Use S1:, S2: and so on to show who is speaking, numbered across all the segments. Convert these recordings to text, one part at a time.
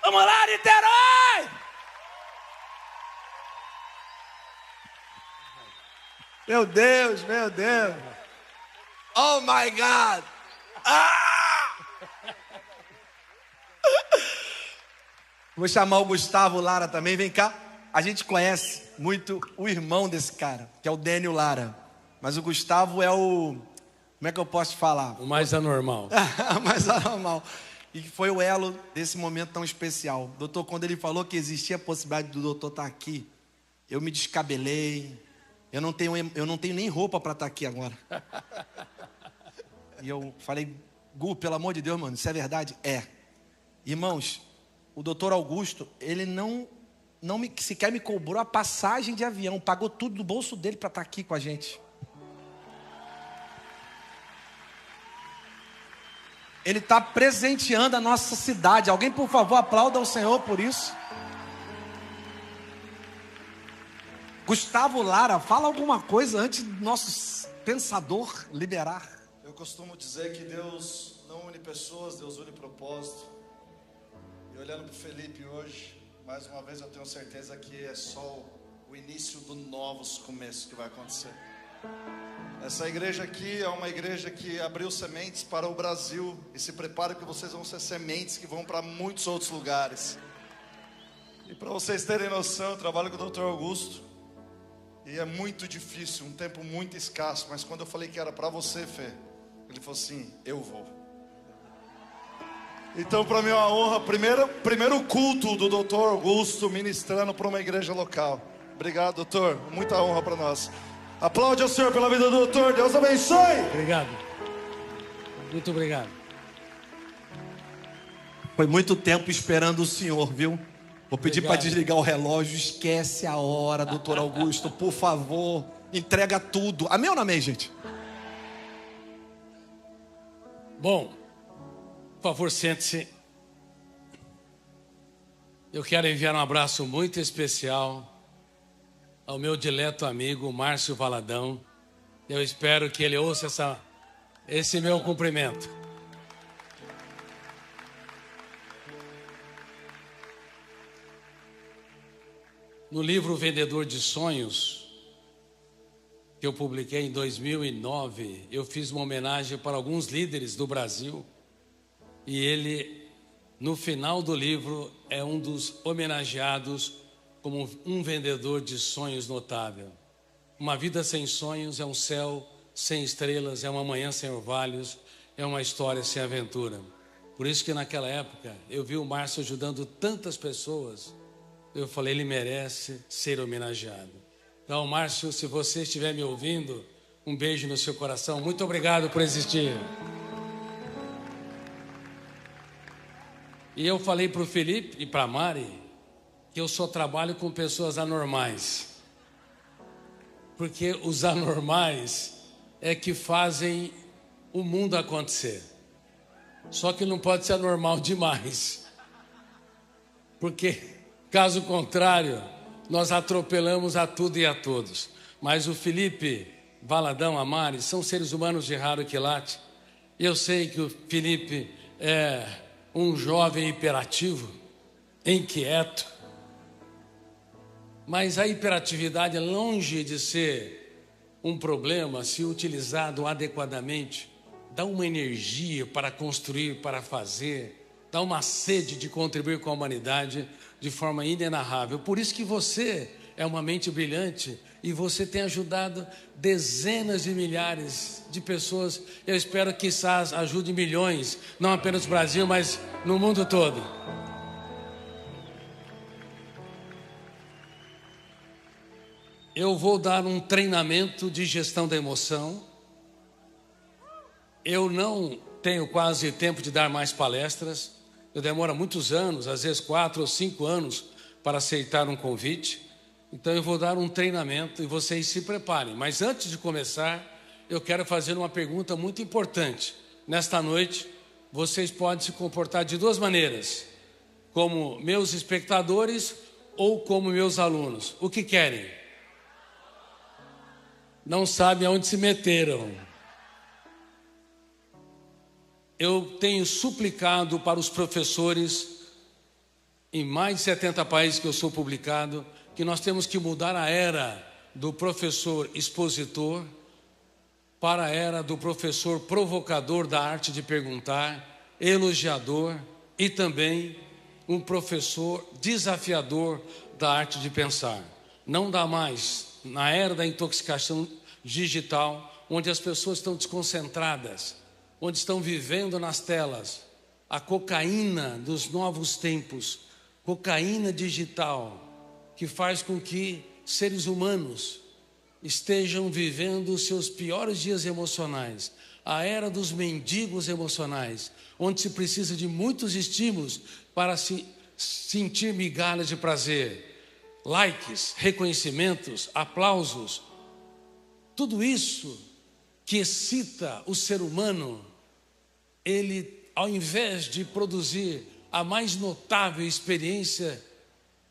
S1: Vamos lá, Niterói! Meu Deus, meu Deus. Oh my God. Vou chamar o Gustavo Lara também, vem cá. A gente conhece muito o irmão desse cara, que é o Dênio Lara. Mas o Gustavo é o... Como é que eu posso te falar?
S2: O mais anormal.
S1: O mais anormal. E foi o elo desse momento tão especial. Doutor, quando ele falou que existia a possibilidade do doutor estar aqui, eu me descabelei. Eu não tenho nem roupa para estar aqui agora. E eu falei, Gu, pelo amor de Deus, mano, isso é verdade? É. Irmãos, o doutor Augusto, ele sequer me cobrou a passagem de avião, pagou tudo do bolso dele para estar aqui com a gente. Ele está presenteando a nossa cidade. Alguém, por favor, aplauda o Senhor por isso. Gustavo Lara, fala alguma coisa antes do nosso pensador liberar.
S3: Eu costumo dizer que Deus não une pessoas, Deus une propósito. E olhando para o Felipe hoje, mais uma vez eu tenho certeza que é só o início do novos começos que vai acontecer. Essa igreja aqui é uma igreja que abriu sementes para o Brasil. E se prepare que vocês vão ser sementes que vão para muitos outros lugares. E para vocês terem noção, eu trabalho com o Dr. Augusto. E é muito difícil, um tempo muito escasso. Mas quando eu falei que era para você, Fê, ele falou assim, eu vou. Então para mim é uma honra. Primeiro culto do Dr. Augusto ministrando para uma igreja local. Obrigado, doutor, muita honra para nós. Aplaude ao Senhor pela vida do doutor. Deus abençoe.
S2: Obrigado. Muito obrigado.
S1: Foi muito tempo esperando o senhor, viu? Vou pedir para desligar o relógio. Esquece a hora, doutor Augusto, por favor. Entrega tudo. Amém ou não amém, gente?
S2: Bom, por favor, sente-se. Eu quero enviar um abraço muito especial ao meu dileto amigo Márcio Valadão. Eu espero que ele ouça esse meu cumprimento. No livro Vendedor de Sonhos, que eu publiquei em 2009, eu fiz uma homenagem para alguns líderes do Brasil. E ele, no final do livro, é um dos homenageados como um vendedor de sonhos notável. Uma vida sem sonhos é um céu sem estrelas, é uma manhã sem orvalhos, é uma história sem aventura. Por isso que naquela época eu vi o Márcio ajudando tantas pessoas. Eu falei, ele merece ser homenageado. Então, Márcio, se você estiver me ouvindo, um beijo no seu coração. Muito obrigado por existir. E eu falei para o Felipe e para a Mari que eu só trabalho com pessoas anormais. Porque os anormais é que fazem o mundo acontecer. Só que não pode ser anormal demais. Porque, caso contrário, nós atropelamos a tudo e a todos. Mas o Felipe, Valadão, a Mari, são seres humanos de raro quilate. Eu sei que o Felipe é um jovem hiperativo, inquieto. Mas a hiperatividade é longe de ser um problema se utilizado adequadamente. Dá uma energia para construir, para fazer. Dá uma sede de contribuir com a humanidade de forma inenarrável. Por isso que você é uma mente brilhante e você tem ajudado dezenas de milhares de pessoas. Eu espero que quizás ajude milhões, não apenas no Brasil, mas no mundo todo. Eu vou dar um treinamento de gestão da emoção. Eu não tenho quase tempo de dar mais palestras. Eu demoro muitos anos, às vezes 4 ou 5 anos, para aceitar um convite. Então eu vou dar um treinamento e vocês se preparem. Mas antes de começar, eu quero fazer uma pergunta muito importante. Nesta noite, vocês podem se comportar de duas maneiras. Como meus espectadores ou como meus alunos. O que querem? Não sabem aonde se meteram. Eu tenho suplicado para os professores em mais de 70 países que eu sou publicado, que nós temos que mudar a era do professor expositor para a era do professor provocador da arte de perguntar, elogiador e também um professor desafiador da arte de pensar. Não dá mais, na era da intoxicação digital, onde as pessoas estão desconcentradas, onde estão vivendo nas telas, a cocaína dos novos tempos, cocaína digital, que faz com que seres humanos estejam vivendo os seus piores dias emocionais, a era dos mendigos emocionais, onde se precisa de muitos estímulos para se sentir migalhas de prazer, likes, reconhecimentos, aplausos, tudo isso que excita o ser humano, ele, ao invés de produzir a mais notável experiência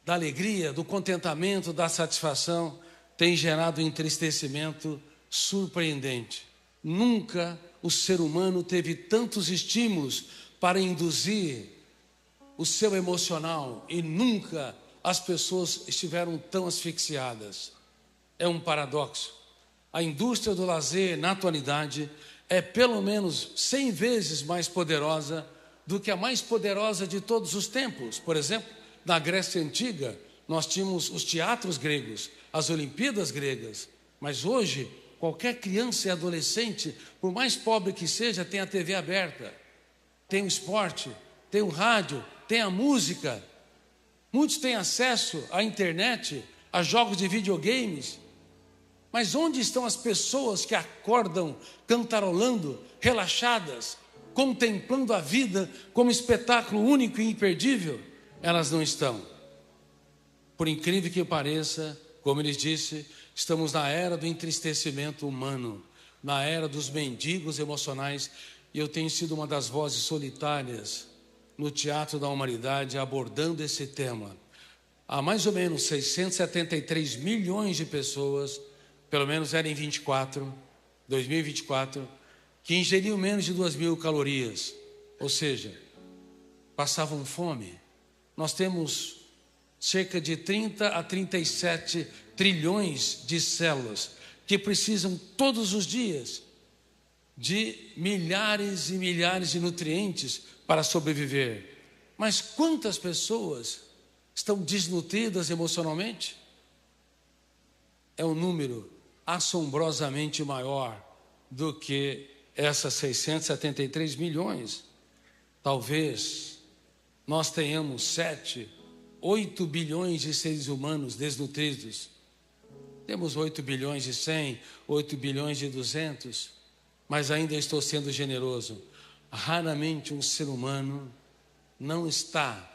S2: da alegria, do contentamento, da satisfação, tem gerado um entristecimento surpreendente. Nunca o ser humano teve tantos estímulos para induzir o seu emocional e nunca as pessoas estiveram tão asfixiadas. É um paradoxo. A indústria do lazer, na atualidade, é pelo menos 100 vezes mais poderosa do que a mais poderosa de todos os tempos. Por exemplo, na Grécia Antiga, nós tínhamos os teatros gregos, as Olimpíadas gregas, mas hoje, qualquer criança e adolescente, por mais pobre que seja, tem a TV aberta, tem o esporte, tem o rádio, tem a música. Muitos têm acesso à internet, a jogos de videogames. Mas onde estão as pessoas que acordam cantarolando, relaxadas, contemplando a vida como espetáculo único e imperdível? Elas não estão. Por incrível que pareça, como ele disse, estamos na era do entristecimento humano, na era dos mendigos emocionais, e eu tenho sido uma das vozes solitárias no Teatro da Humanidade abordando esse tema. Há mais ou menos 673 milhões de pessoas, pelo menos era em 2024, que ingeriam menos de 2.000 calorias, ou seja, passavam fome. Nós temos cerca de 30 a 37 trilhões de células que precisam todos os dias de milhares e milhares de nutrientes para sobreviver. Mas quantas pessoas estão desnutridas emocionalmente? É um número assombrosamente maior do que essas 673 milhões. Talvez nós tenhamos 7, 8 bilhões de seres humanos desnutridos. Temos 8 bilhões de 100, 8 bilhões de 200, mas ainda estou sendo generoso. Raramente um ser humano não está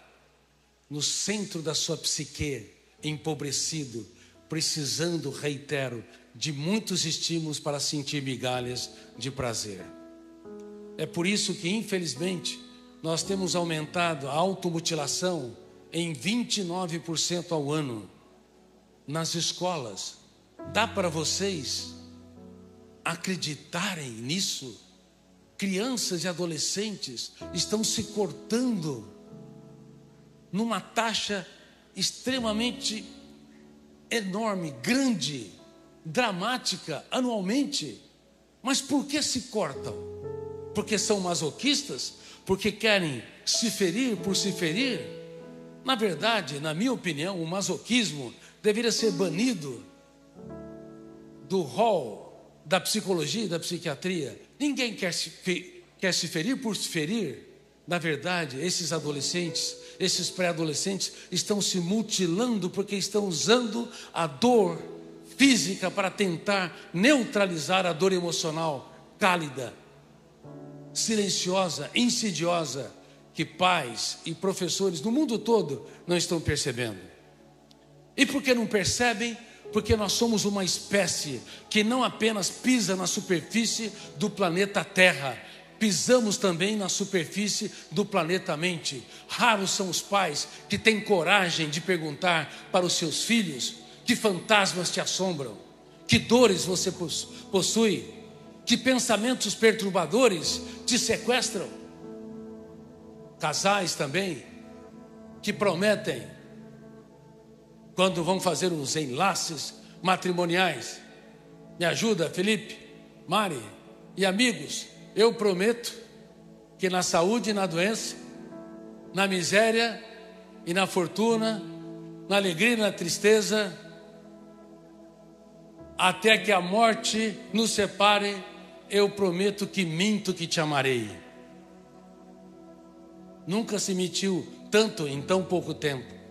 S2: no centro da sua psique, empobrecido, precisando, reitero, de muitos estímulos para sentir migalhas de prazer. É por isso que, infelizmente, nós temos aumentado a automutilação em 29% ao ano nas escolas. Dá para vocês acreditarem nisso? Crianças e adolescentes estão se cortando numa taxa extremamente enorme, grande, dramática, anualmente. Mas por que se cortam? Porque são masoquistas? Porque querem se ferir por se ferir? Na verdade, na minha opinião, o masoquismo deveria ser banido do rol da psicologia e da psiquiatria. Ninguém quer se ferir por se ferir. Na verdade, esses adolescentes, esses pré-adolescentes estão se mutilando porque estão usando a dor física para tentar neutralizar a dor emocional cálida, silenciosa, insidiosa, que pais e professores no mundo todo não estão percebendo. E por que não percebem? Porque nós somos uma espécie que não apenas pisa na superfície do planeta Terra, pisamos também na superfície do planeta Mente. Raros são os pais que têm coragem de perguntar para os seus filhos: que fantasmas te assombram? Que dores você possui? Que pensamentos perturbadores te sequestram? Casais também que prometem, quando vão fazer os enlaces matrimoniais. Me ajuda, Felipe, Mari e amigos. Eu prometo que na saúde e na doença, na miséria e na fortuna, na alegria e na tristeza, até que a morte nos separe, eu prometo que minto que te amarei. Nunca se mentiu tanto em tão pouco tempo.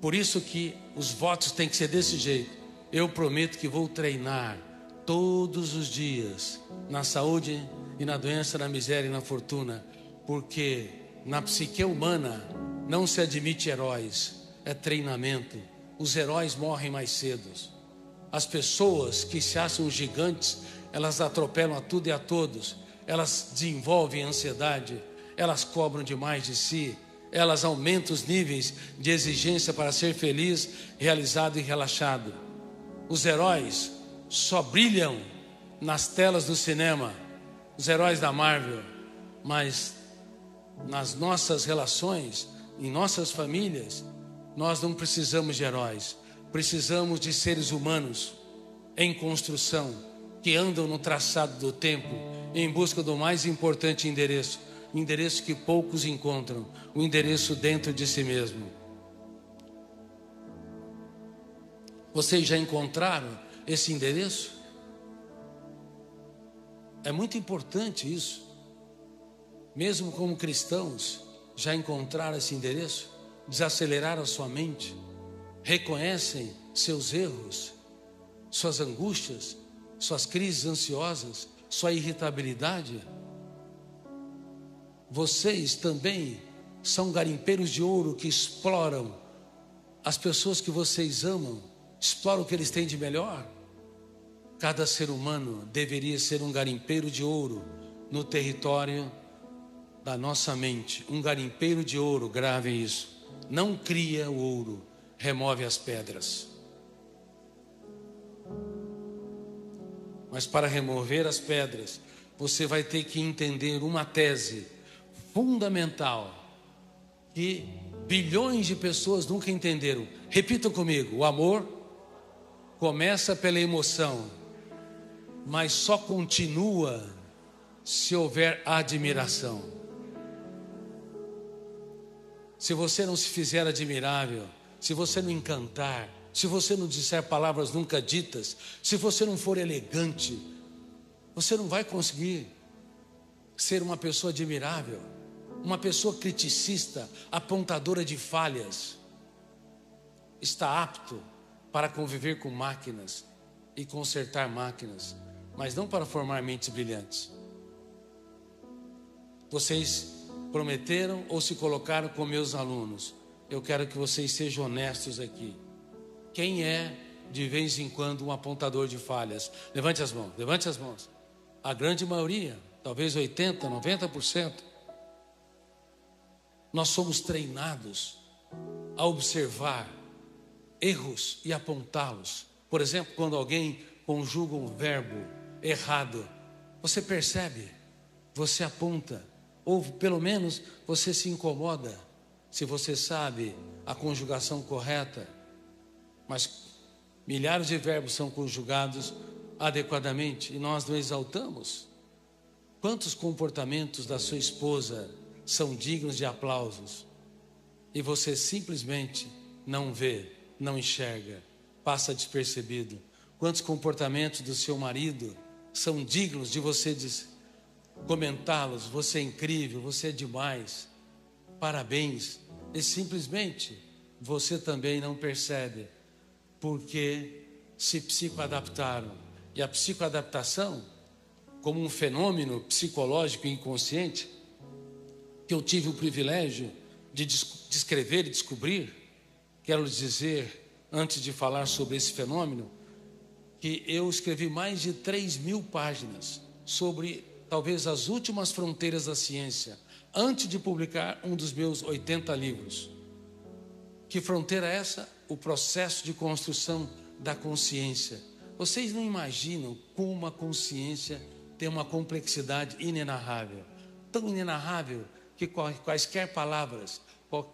S2: Por isso que os votos têm que ser desse jeito. Eu prometo que vou treinar todos os dias, na saúde e na doença, na miséria e na fortuna, porque na psique humana não se admite heróis, é treinamento. Os heróis morrem mais cedo. As pessoas que se acham gigantes, elas atropelam a tudo e a todos, elas desenvolvem ansiedade, elas cobram demais de si, elas aumentam os níveis de exigência para ser feliz, realizado e relaxado. Os heróis só brilham nas telas do cinema, os heróis da Marvel, mas nas nossas relações, em nossas famílias, nós não precisamos de heróis, precisamos de seres humanos em construção, que andam no traçado do tempo, em busca do mais importante endereço, endereço que poucos encontram, o endereço dentro de si mesmo. Vocês já encontraram esse endereço? É muito importante isso. Mesmo como cristãos, já encontraram esse endereço? Desaceleraram a sua mente? Reconhecem seus erros, suas angústias, suas crises ansiosas, sua irritabilidade? Vocês também são garimpeiros de ouro que exploram as pessoas que vocês amam, exploram o que eles têm de melhor? Cada ser humano deveria ser um garimpeiro de ouro no território da nossa mente. Um garimpeiro de ouro, gravem isso. Não cria o ouro, remove as pedras. Mas para remover as pedras, você vai ter que entender uma tese fundamental que bilhões de pessoas nunca entenderam. Repitam comigo: o amor começa pela emoção, mas só continua se houver admiração. Se você não se fizer admirável, se você não encantar, se você não disser palavras nunca ditas, se você não for elegante, você não vai conseguir ser uma pessoa admirável, uma pessoa criticista, apontadora de falhas. Está apto para conviver com máquinas e consertar máquinas, mas não para formar mentes brilhantes. Vocês prometeram ou se colocaram com meus alunos. Eu quero que vocês sejam honestos aqui. Quem é de vez em quando um apontador de falhas? Levante as mãos, levante as mãos. A grande maioria, talvez 80%, 90%. Nós somos treinados a observar erros e apontá-los. Por exemplo, quando alguém conjuga um verbo errado, você percebe, você aponta, ou pelo menos você se incomoda, se você sabe a conjugação correta. Mas milhares de verbos são conjugados adequadamente e nós não exaltamos. Quantos comportamentos da sua esposa são dignos de aplausos e você simplesmente não vê, não enxerga, passa despercebido? Quantos comportamentos do seu marido são dignos de você comentá-los? Você é incrível, você é demais, parabéns. E simplesmente você também não percebe, porque se psicoadaptaram. E a psicoadaptação, como um fenômeno psicológico inconsciente, que eu tive o privilégio de descrever e descobrir, quero lhes dizer, antes de falar sobre esse fenômeno, que eu escrevi mais de 3.000 páginas sobre talvez as últimas fronteiras da ciência, antes de publicar um dos meus 80 livros. Que fronteira é essa? O processo de construção da consciência. Vocês não imaginam como a consciência tem uma complexidade inenarrável, tão inenarrável que quaisquer palavras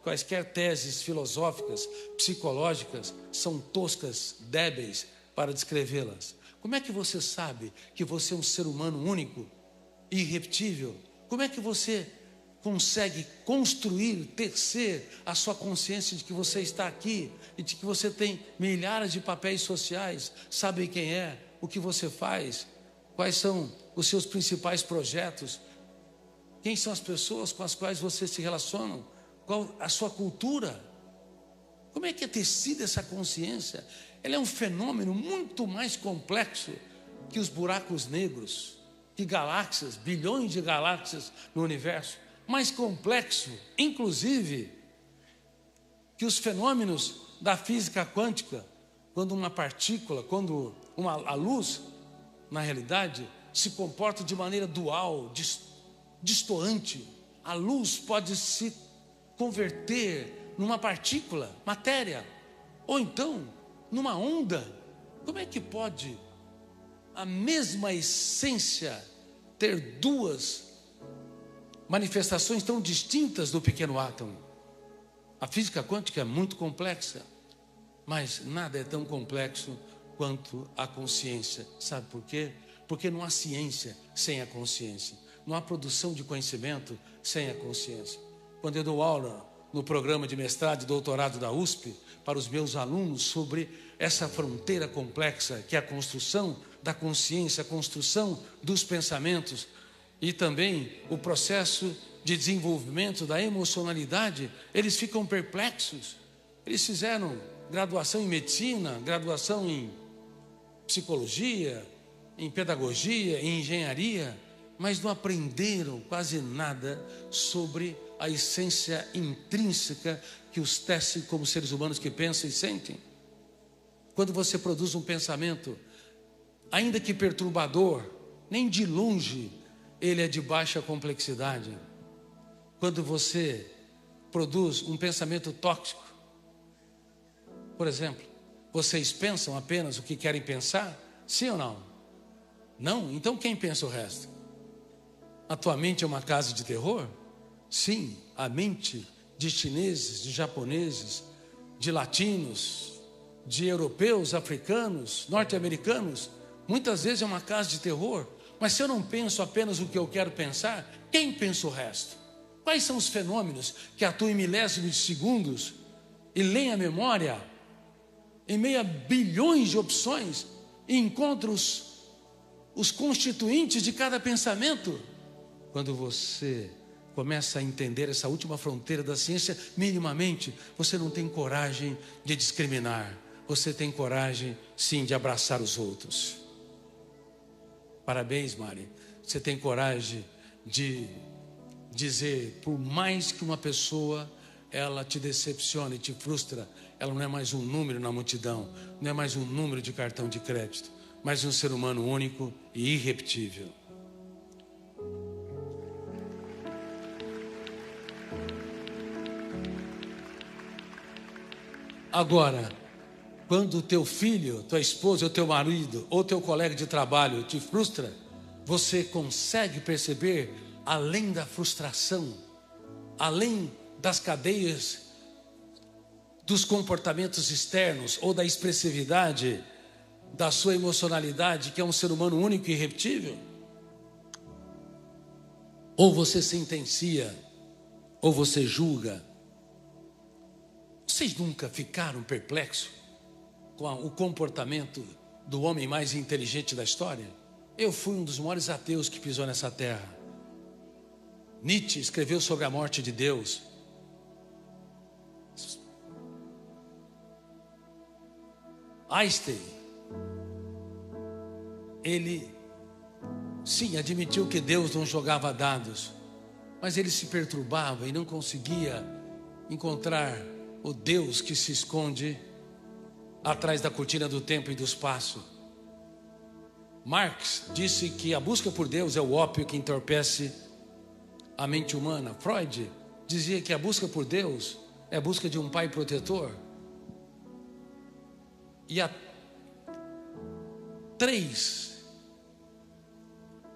S2: quaisquer teses filosóficas, psicológicas, são toscas, débeis para descrevê-las. Como é que você sabe que você é um ser humano único, irrepetível? Como é que você consegue construir, tecer a sua consciência de que você está aqui e de que você tem milhares de papéis sociais, sabe quem é, o que você faz, quais são os seus principais projetos, quem são as pessoas com as quais você se relaciona, qual a sua cultura? Como é que é tecida essa consciência? Ela é um fenômeno muito mais complexo que os buracos negros, que galáxias, bilhões de galáxias no universo. Mais complexo, inclusive, que os fenômenos da física quântica, quando uma partícula, a luz, na realidade, se comporta de maneira dual, distoante. A luz pode se converter numa partícula, matéria, ou então numa onda. Como é que pode a mesma essência ter duas manifestações tão distintas do pequeno átomo? A física quântica é muito complexa, mas nada é tão complexo quanto a consciência. Sabe por quê? Porque não há ciência sem a consciência, não há produção de conhecimento sem a consciência. Quando eu dou aula no programa de mestrado e doutorado da USP para os meus alunos sobre essa fronteira complexa que é a construção da consciência, a construção dos pensamentos e também o processo de desenvolvimento da emocionalidade, eles ficam perplexos. Eles fizeram graduação em medicina, graduação em psicologia, em pedagogia, em engenharia, mas não aprenderam quase nada sobre a essência intrínseca que os tece como seres humanos que pensam e sentem. Quando você produz um pensamento, ainda que perturbador, nem de longe ele é de baixa complexidade. Quando você produz um pensamento tóxico, por exemplo, vocês pensam apenas o que querem pensar? Sim ou não? Não? Então quem pensa o resto? A tua mente é uma casa de terror? Sim, a mente de chineses, de japoneses, de latinos, de europeus, africanos, norte-americanos, muitas vezes é uma casa de terror. Mas se eu não penso apenas o que eu quero pensar, quem pensa o resto? Quais são os fenômenos que atuam em milésimos de segundos e leem a memória em meio a bilhões de opções e encontram os constituintes de cada pensamento? Quando você começa a entender essa última fronteira da ciência, minimamente, você não tem coragem de discriminar. Você tem coragem, sim, de abraçar os outros. Parabéns, Mari. Você tem coragem de dizer, por mais que uma pessoa ela te decepcione, te frustra, ela não é mais um número na multidão, não é mais um número de cartão de crédito, mas um ser humano único e irrepetível. Agora, quando o teu filho, tua esposa, ou teu marido, ou teu colega de trabalho te frustra, você consegue perceber, além da frustração, além das cadeias dos comportamentos externos ou da expressividade da sua emocionalidade, que é um ser humano único e irrepetível? Ou você sentencia, ou você julga. Vocês nunca ficaram perplexos com o comportamento do homem mais inteligente da história? Eu fui um dos maiores ateus que pisou nessa terra. Nietzsche escreveu sobre a morte de Deus. Einstein, ele sim admitiu que Deus não jogava dados, mas ele se perturbava e não conseguia encontrar o Deus que se esconde atrás da cortina do tempo e do espaço. Marx disse que a busca por Deus é o ópio que entorpece a mente humana. Freud dizia que a busca por Deus é a busca de um pai protetor. E há 3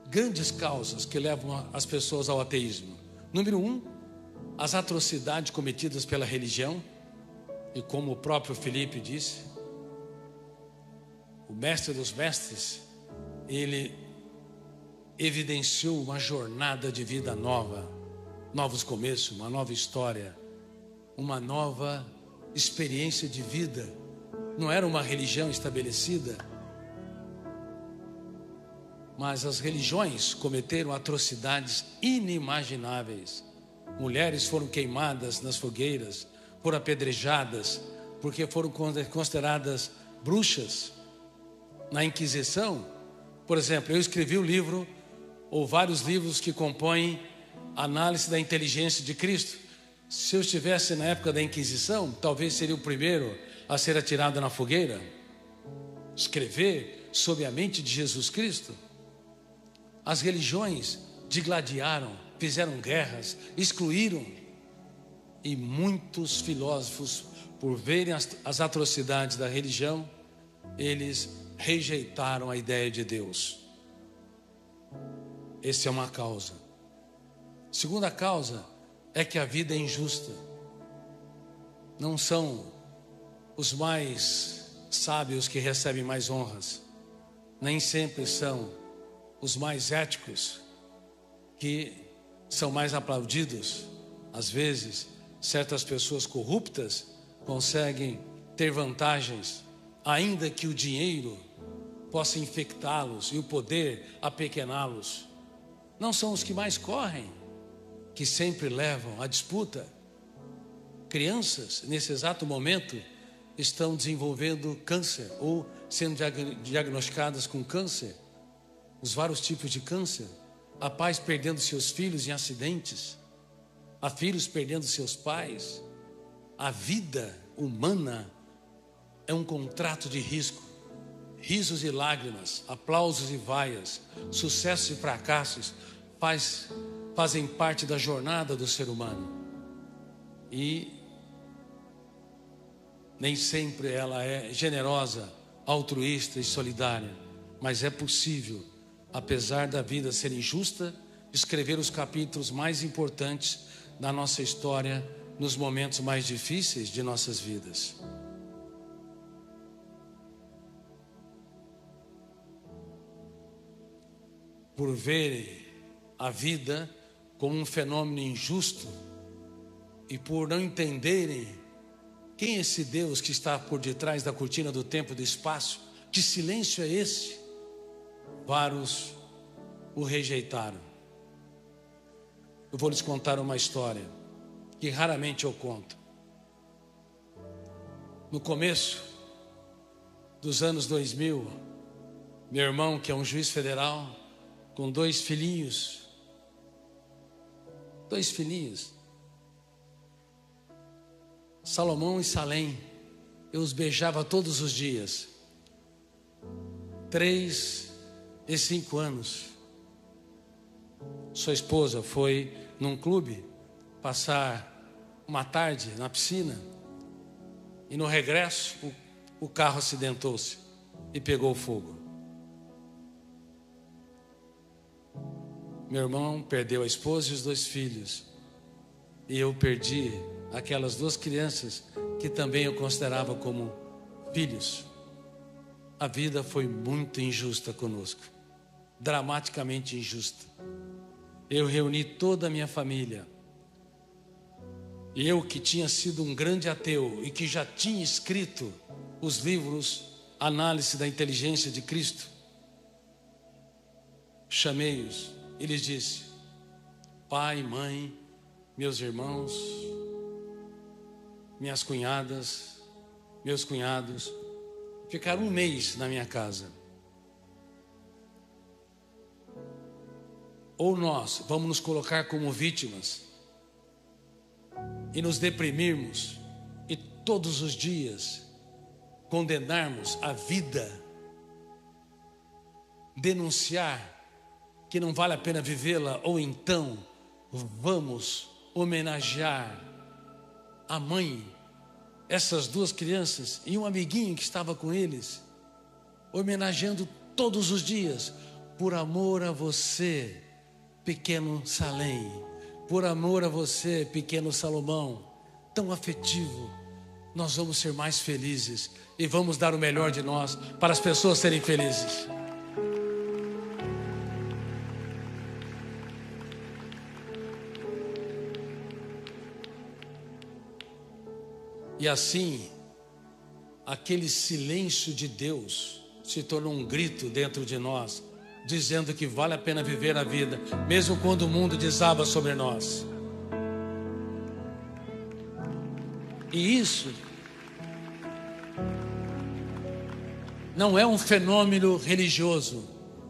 S2: grandes causas que levam as pessoas ao ateísmo. Número 1, as atrocidades cometidas pela religião, e como o próprio Filipe disse, o mestre dos mestres, ele evidenciou uma jornada de vida nova, novos começos, uma nova história, uma nova experiência de vida. Não era uma religião estabelecida, mas as religiões cometeram atrocidades inimagináveis. Mulheres foram queimadas nas fogueiras, foram apedrejadas, porque foram consideradas bruxas. Na Inquisição, por exemplo, eu escrevi um livro, ou vários livros que compõem Análise da Inteligência de Cristo. Se eu estivesse na época da Inquisição, talvez seria o primeiro a ser atirado na fogueira. Escrever sobre a mente de Jesus Cristo. As religiões digladiaram, fizeram guerras, excluíram. E muitos filósofos, por verem as atrocidades da religião, eles rejeitaram a ideia de Deus. Essa é uma causa. Segunda causa é que a vida é injusta. Não são os mais sábios que recebem mais honras. Nem sempre são os mais éticos que são mais aplaudidos. Às vezes, certas pessoas corruptas conseguem ter vantagens, ainda que o dinheiro possa infectá-los e o poder apequená-los. Não são os que mais correm, que sempre levam a disputa. Crianças, nesse exato momento, estão desenvolvendo câncer ou sendo diagnosticadas com câncer. Os vários tipos de câncer. Há pais perdendo seus filhos em acidentes. Há filhos perdendo seus pais. A vida humana é um contrato de risco. Risos e lágrimas, aplausos e vaias, sucessos e fracassos fazem parte da jornada do ser humano. E nem sempre ela é generosa, altruísta e solidária, mas é possível, apesar da vida ser injusta, escrever os capítulos mais importantes da nossa história nos momentos mais difíceis de nossas vidas. Por verem a vida como um fenômeno injusto e por não entenderem quem é esse Deus que está por detrás da cortina do tempo e do espaço, que silêncio é esse? Vários o rejeitaram. Eu vou lhes contar uma história que raramente eu conto. No começo dos anos 2000, meu irmão, que é um juiz federal, com dois filhinhos, Salomão e Salém, eu os beijava todos os dias. 3 e 5 anos. Sua esposa foi num clube passar uma tarde na piscina e no regresso o carro acidentou-se e pegou fogo. Meu irmão perdeu a esposa e os 2 filhos, e eu perdi aquelas 2 crianças que também eu considerava como filhos. A vida foi muito injusta conosco, dramaticamente injusta. Eu reuni toda a minha família. Eu, que tinha sido um grande ateu e que já tinha escrito os livros Análise da Inteligência de Cristo, chamei-os e lhes disse: pai, mãe, meus irmãos, minhas cunhadas, meus cunhados, ficaram 1 mês na minha casa. Ou nós vamos nos colocar como vítimas e nos deprimirmos e todos os dias condenarmos a vida, denunciar que não vale a pena vivê-la, ou então vamos homenagear a mãe, essas 2 crianças e um amiguinho que estava com eles, homenageando todos os dias, por amor a você, pequeno Salém, por amor a você, pequeno Salomão, tão afetivo, nós vamos ser mais felizes e vamos dar o melhor de nós para as pessoas serem felizes. E assim, aquele silêncio de Deus se tornou um grito dentro de nós, dizendo que vale a pena viver a vida, mesmo quando o mundo desaba sobre nós. E isso não é um fenômeno religioso,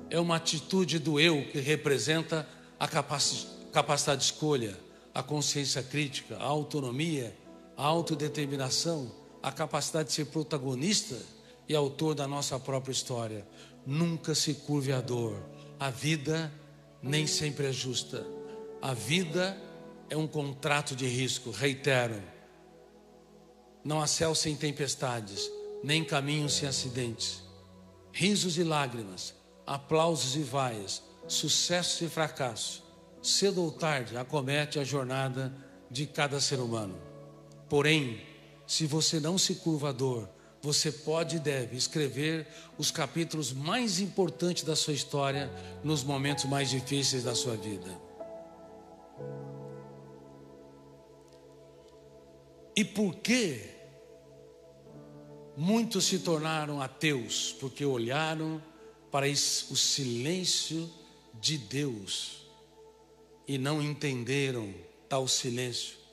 S2: é uma atitude do eu que representa a capacidade de escolha, a consciência crítica, a autonomia, a autodeterminação, a capacidade de ser protagonista e autor da nossa própria história. Nunca se curve à dor. A vida nem sempre é justa. A vida é um contrato de risco. Reitero, não há céu sem tempestades, nem caminho sem acidentes. Risos e lágrimas, aplausos e vaias, sucessos e fracassos, cedo ou tarde acomete a jornada de cada ser humano. Porém, se você não se curva à dor, você pode e deve escrever os capítulos mais importantes da sua história nos momentos mais difíceis da sua vida. E por que muitos se tornaram ateus? Porque olharam para o silêncio de Deus e não entenderam tal silêncio.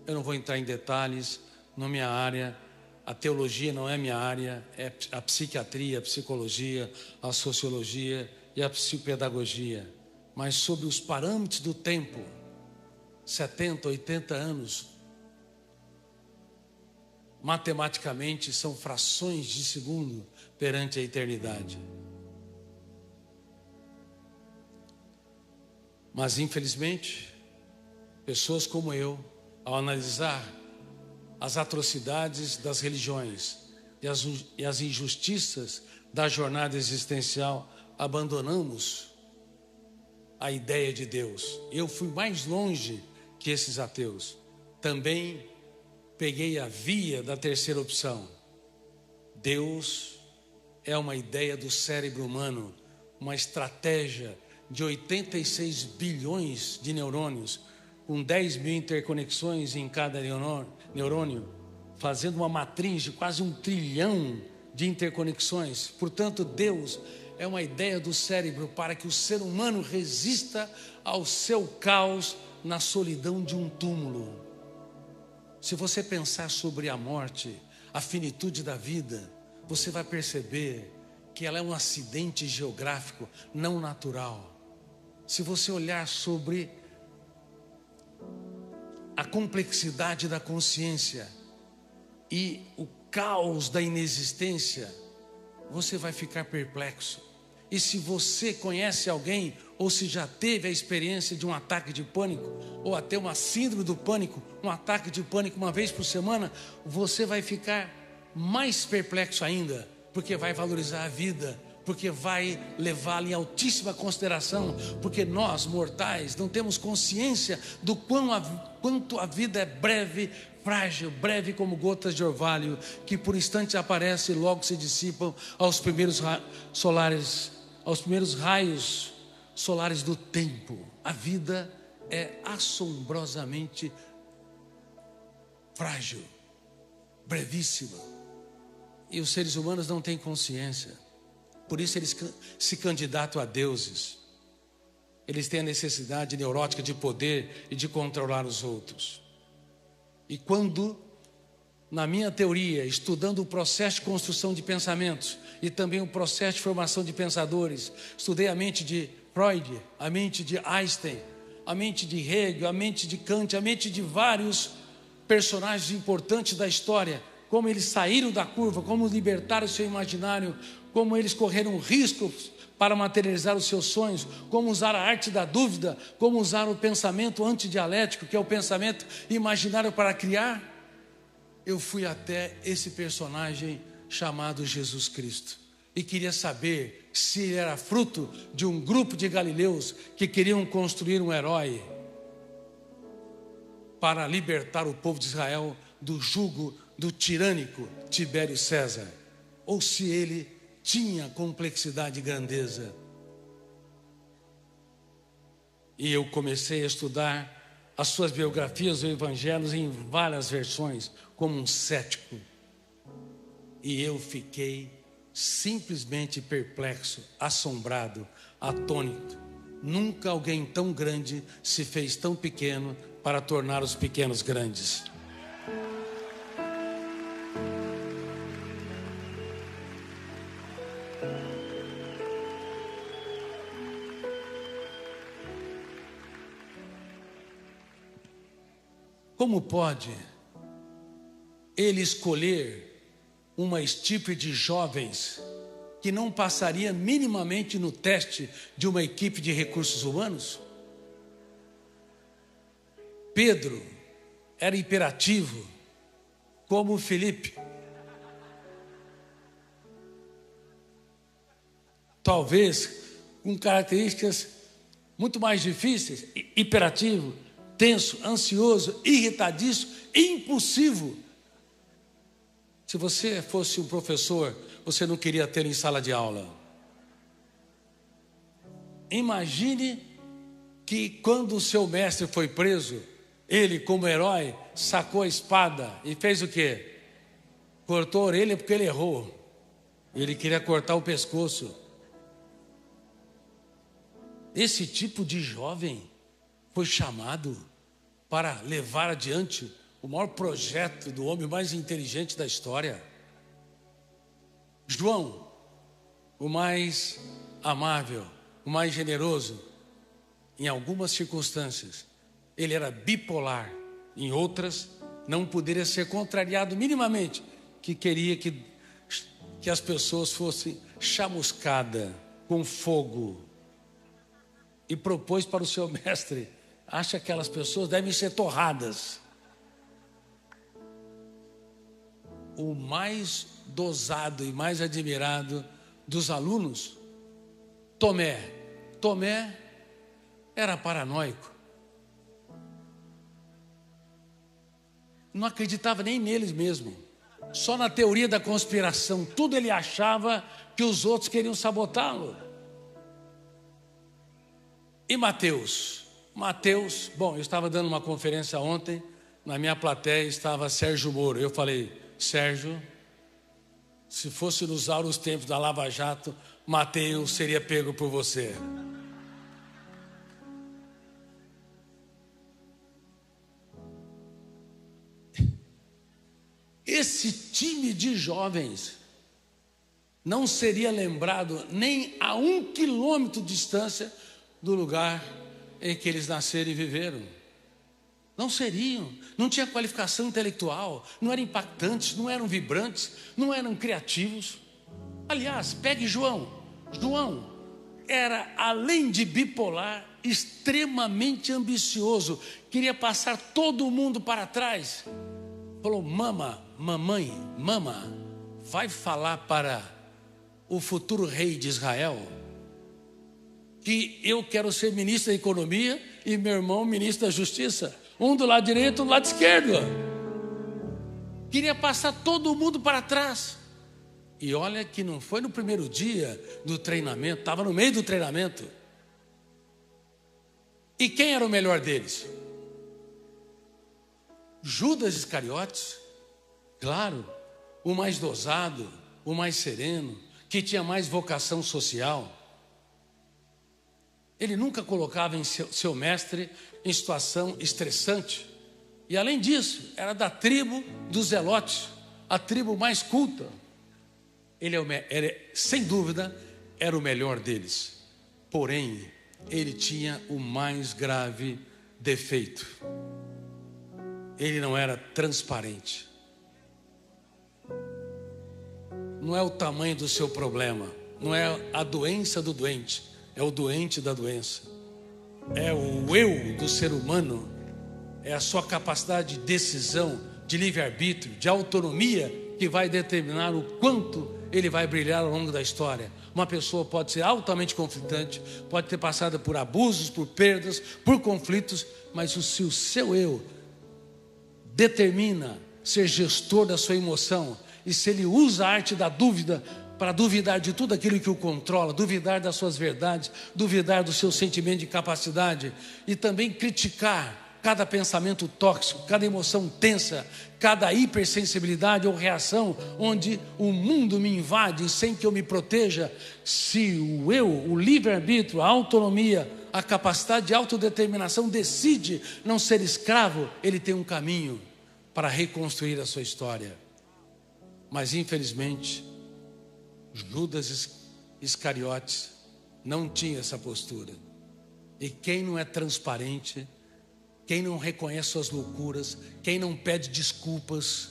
S2: Eu não vou entrar em detalhes, não é minha área, a teologia não é minha área, é a psiquiatria, a psicologia, a sociologia e a psicopedagogia. Mas sobre os parâmetros do tempo, 70, 80 anos, matematicamente são frações de segundo perante a eternidade. Mas infelizmente, pessoas como eu, ao analisar as atrocidades das religiões e as injustiças da jornada existencial, abandonamos a ideia de Deus. Eu fui mais longe que esses ateus. Também peguei a via da terceira opção. Deus é uma ideia do cérebro humano, uma estratégia de 86 bilhões de neurônios, com 10 mil interconexões em cada neurônio, fazendo uma matriz de quase 1 trilhão de interconexões. Portanto, Deus é uma ideia do cérebro para que o ser humano resista ao seu caos na solidão de um túmulo. Se você pensar sobre a morte, a finitude da vida, você vai perceber que ela é um acidente geográfico, não natural. Se você olhar sobre a complexidade da consciência e o caos da inexistência, você vai ficar perplexo. E se você conhece alguém, ou se já teve a experiência de um ataque de pânico, ou até uma síndrome do pânico, um ataque de pânico uma vez por semana, você vai ficar mais perplexo ainda, porque vai valorizar a vida, porque vai levá-la em altíssima consideração, porque nós, mortais, não temos consciência do quanto a vida é breve, frágil, breve como gotas de orvalho, que por instante aparecem e logo se dissipam aos primeiros raios solares do tempo. A vida é assombrosamente frágil, brevíssima, e os seres humanos não têm consciência. Por isso eles se candidatam a deuses. Eles têm a necessidade neurótica de poder e de controlar os outros. E quando, na minha teoria, estudando o processo de construção de pensamentos e também o processo de formação de pensadores, estudei a mente de Freud, a mente de Einstein, a mente de Hegel, a mente de Kant, a mente de vários personagens importantes da história, como eles saíram da curva, como libertaram o seu imaginário, como eles correram riscos para materializar os seus sonhos, como usar a arte da dúvida, como usar o pensamento antidialético, que é o pensamento imaginário para criar. Eu fui até esse personagem chamado Jesus Cristo e queria saber se ele era fruto de um grupo de galileus que queriam construir um herói, para libertar o povo de Israel do jugo do tirânico Tibério César, ou se ele tinha complexidade e grandeza. E eu comecei a estudar as suas biografias ou evangelhos em várias versões, como um cético. E eu fiquei simplesmente perplexo, assombrado, atônito. Nunca alguém tão grande se fez tão pequeno para tornar os pequenos grandes. Como pode ele escolher uma estirpe de jovens que não passaria minimamente no teste de uma equipe de recursos humanos? Pedro era hiperativo, como Felipe. Talvez com características muito mais difíceis: hiperativo, tenso, ansioso, irritadiço, impulsivo. Se você fosse um professor, você não queria ter em sala de aula. Imagine que quando o seu mestre foi preso, ele, como herói, sacou a espada e fez o quê? Cortou a orelha porque ele errou. Ele queria cortar o pescoço. Esse tipo de jovem foi chamado para levar adiante o maior projeto do homem mais inteligente da história. João, o mais amável, o mais generoso, em algumas circunstâncias, ele era bipolar, em outras, não poderia ser contrariado minimamente, que queria que as pessoas fossem chamuscadas com fogo. E propôs para o seu mestre: acha que aquelas pessoas devem ser torradas. O mais dosado e mais admirado dos alunos, Tomé. Tomé era paranoico. Não acreditava nem neles mesmo. Só na teoria da conspiração. Tudo ele achava que os outros queriam sabotá-lo. E Mateus? Mateus, bom, eu estava dando uma conferência ontem, na minha plateia estava Sérgio Moro. Eu falei: Sérgio, se fosse nos áureos tempos da Lava Jato, Mateus seria pego por você. Esse time de jovens não seria lembrado nem a 1 quilômetro de distância do lugar em que eles nasceram e viveram. Não seriam, não tinha qualificação intelectual, não eram impactantes, não eram vibrantes, não eram criativos. Aliás, pegue João. João era, além de bipolar, extremamente ambicioso, queria passar todo mundo para trás. Falou: mamãe, vai falar para o futuro rei de Israel que eu quero ser ministro da economia e meu irmão ministro da justiça. Um do lado direito, um do lado esquerdo. Queria passar todo mundo para trás. E olha que não foi no primeiro dia do treinamento, estava no meio do treinamento. E quem era o melhor deles? Judas Iscariotes, claro, o mais dosado, o mais sereno, que tinha mais vocação social. Ele nunca colocava em seu mestre em situação estressante. E além disso, era da tribo dos Zelotes, a tribo mais culta. Ele, sem dúvida, era o melhor deles. Porém, ele tinha o mais grave defeito. Ele não era transparente. Não é o tamanho do seu problema, não é a doença do doente, é o doente da doença. É o eu do ser humano, é a sua capacidade de decisão, de livre-arbítrio, de autonomia, que vai determinar o quanto ele vai brilhar ao longo da história. Uma pessoa pode ser altamente conflitante, pode ter passado por abusos, por perdas, por conflitos, mas se o seu eu determina ser gestor da sua emoção, e se ele usa a arte da dúvida para duvidar de tudo aquilo que o controla, duvidar das suas verdades, duvidar do seu sentimento de capacidade, e também criticar cada pensamento tóxico, cada emoção tensa, cada hipersensibilidade ou reação onde o mundo me invade sem que eu me proteja, se o eu, o livre-arbítrio, a autonomia, a capacidade de autodeterminação decide não ser escravo, ele tem um caminho para reconstruir a sua história. Mas infelizmente, Judas Iscariotes não tinha essa postura. E quem não é transparente, quem não reconhece suas loucuras, quem não pede desculpas,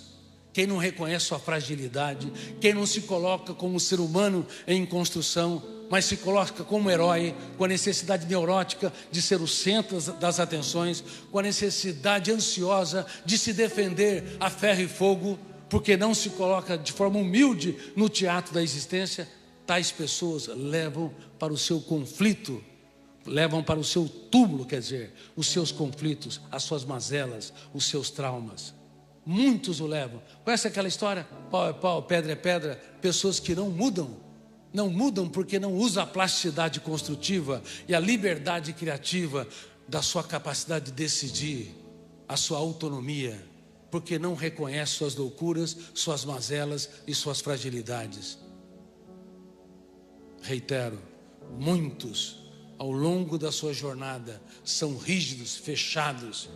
S2: quem não reconhece sua fragilidade, quem não se coloca como ser humano em construção, mas se coloca como herói, com a necessidade neurótica de ser o centro das atenções, com a necessidade ansiosa de se defender a ferro e fogo, porque não se coloca de forma humilde no teatro da existência, tais pessoas levam para o seu conflito, levam para o seu túmulo, quer dizer, os seus conflitos, as suas mazelas, os seus traumas. Muitos o levam. Conhece aquela história? Pau é pau, pedra é pedra. Pessoas que não mudam porque não usam a plasticidade construtiva e a liberdade criativa da sua capacidade de decidir, a sua autonomia, porque não reconhece suas loucuras, suas mazelas e suas fragilidades. Reitero, muitos ao longo da sua jornada são rígidos, fechados,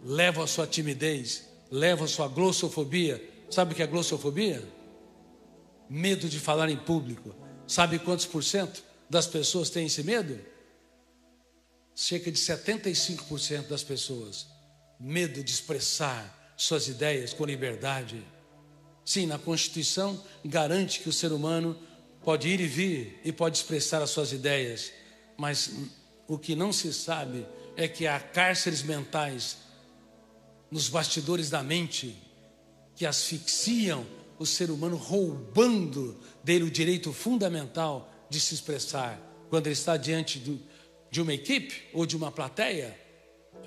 S2: levam a sua timidez, levam a sua glossofobia. Sabe o que é glossofobia? Medo de falar em público. Sabe quantos % das pessoas têm esse medo? Cerca de 75% das pessoas. Medo de expressar suas ideias com liberdade. Sim, na Constituição garante que o ser humano pode ir e vir e pode expressar as suas ideias, mas o que não se sabe é que há cárceres mentais nos bastidores da mente que asfixiam o ser humano, roubando dele o direito fundamental de se expressar. Quando ele está diante de uma equipe ou de uma plateia,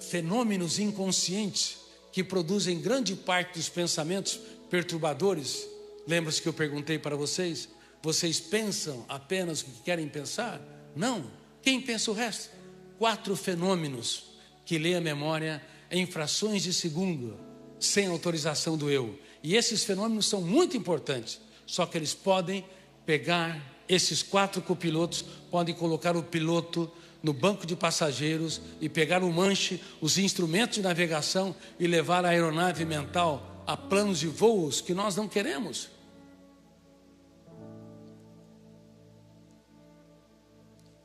S2: fenômenos inconscientes que produzem grande parte dos pensamentos perturbadores. Lembra-se que eu perguntei para vocês? Vocês pensam apenas o que querem pensar? Não. Quem pensa o resto? 4 fenômenos que lê a memória em frações de segundo, sem autorização do eu. E esses fenômenos são muito importantes, só que eles podem pegar esses 4 copilotos, podem colocar o piloto no banco de passageiros e pegar o manche, os instrumentos de navegação e levar a aeronave mental a planos de voos que nós não queremos.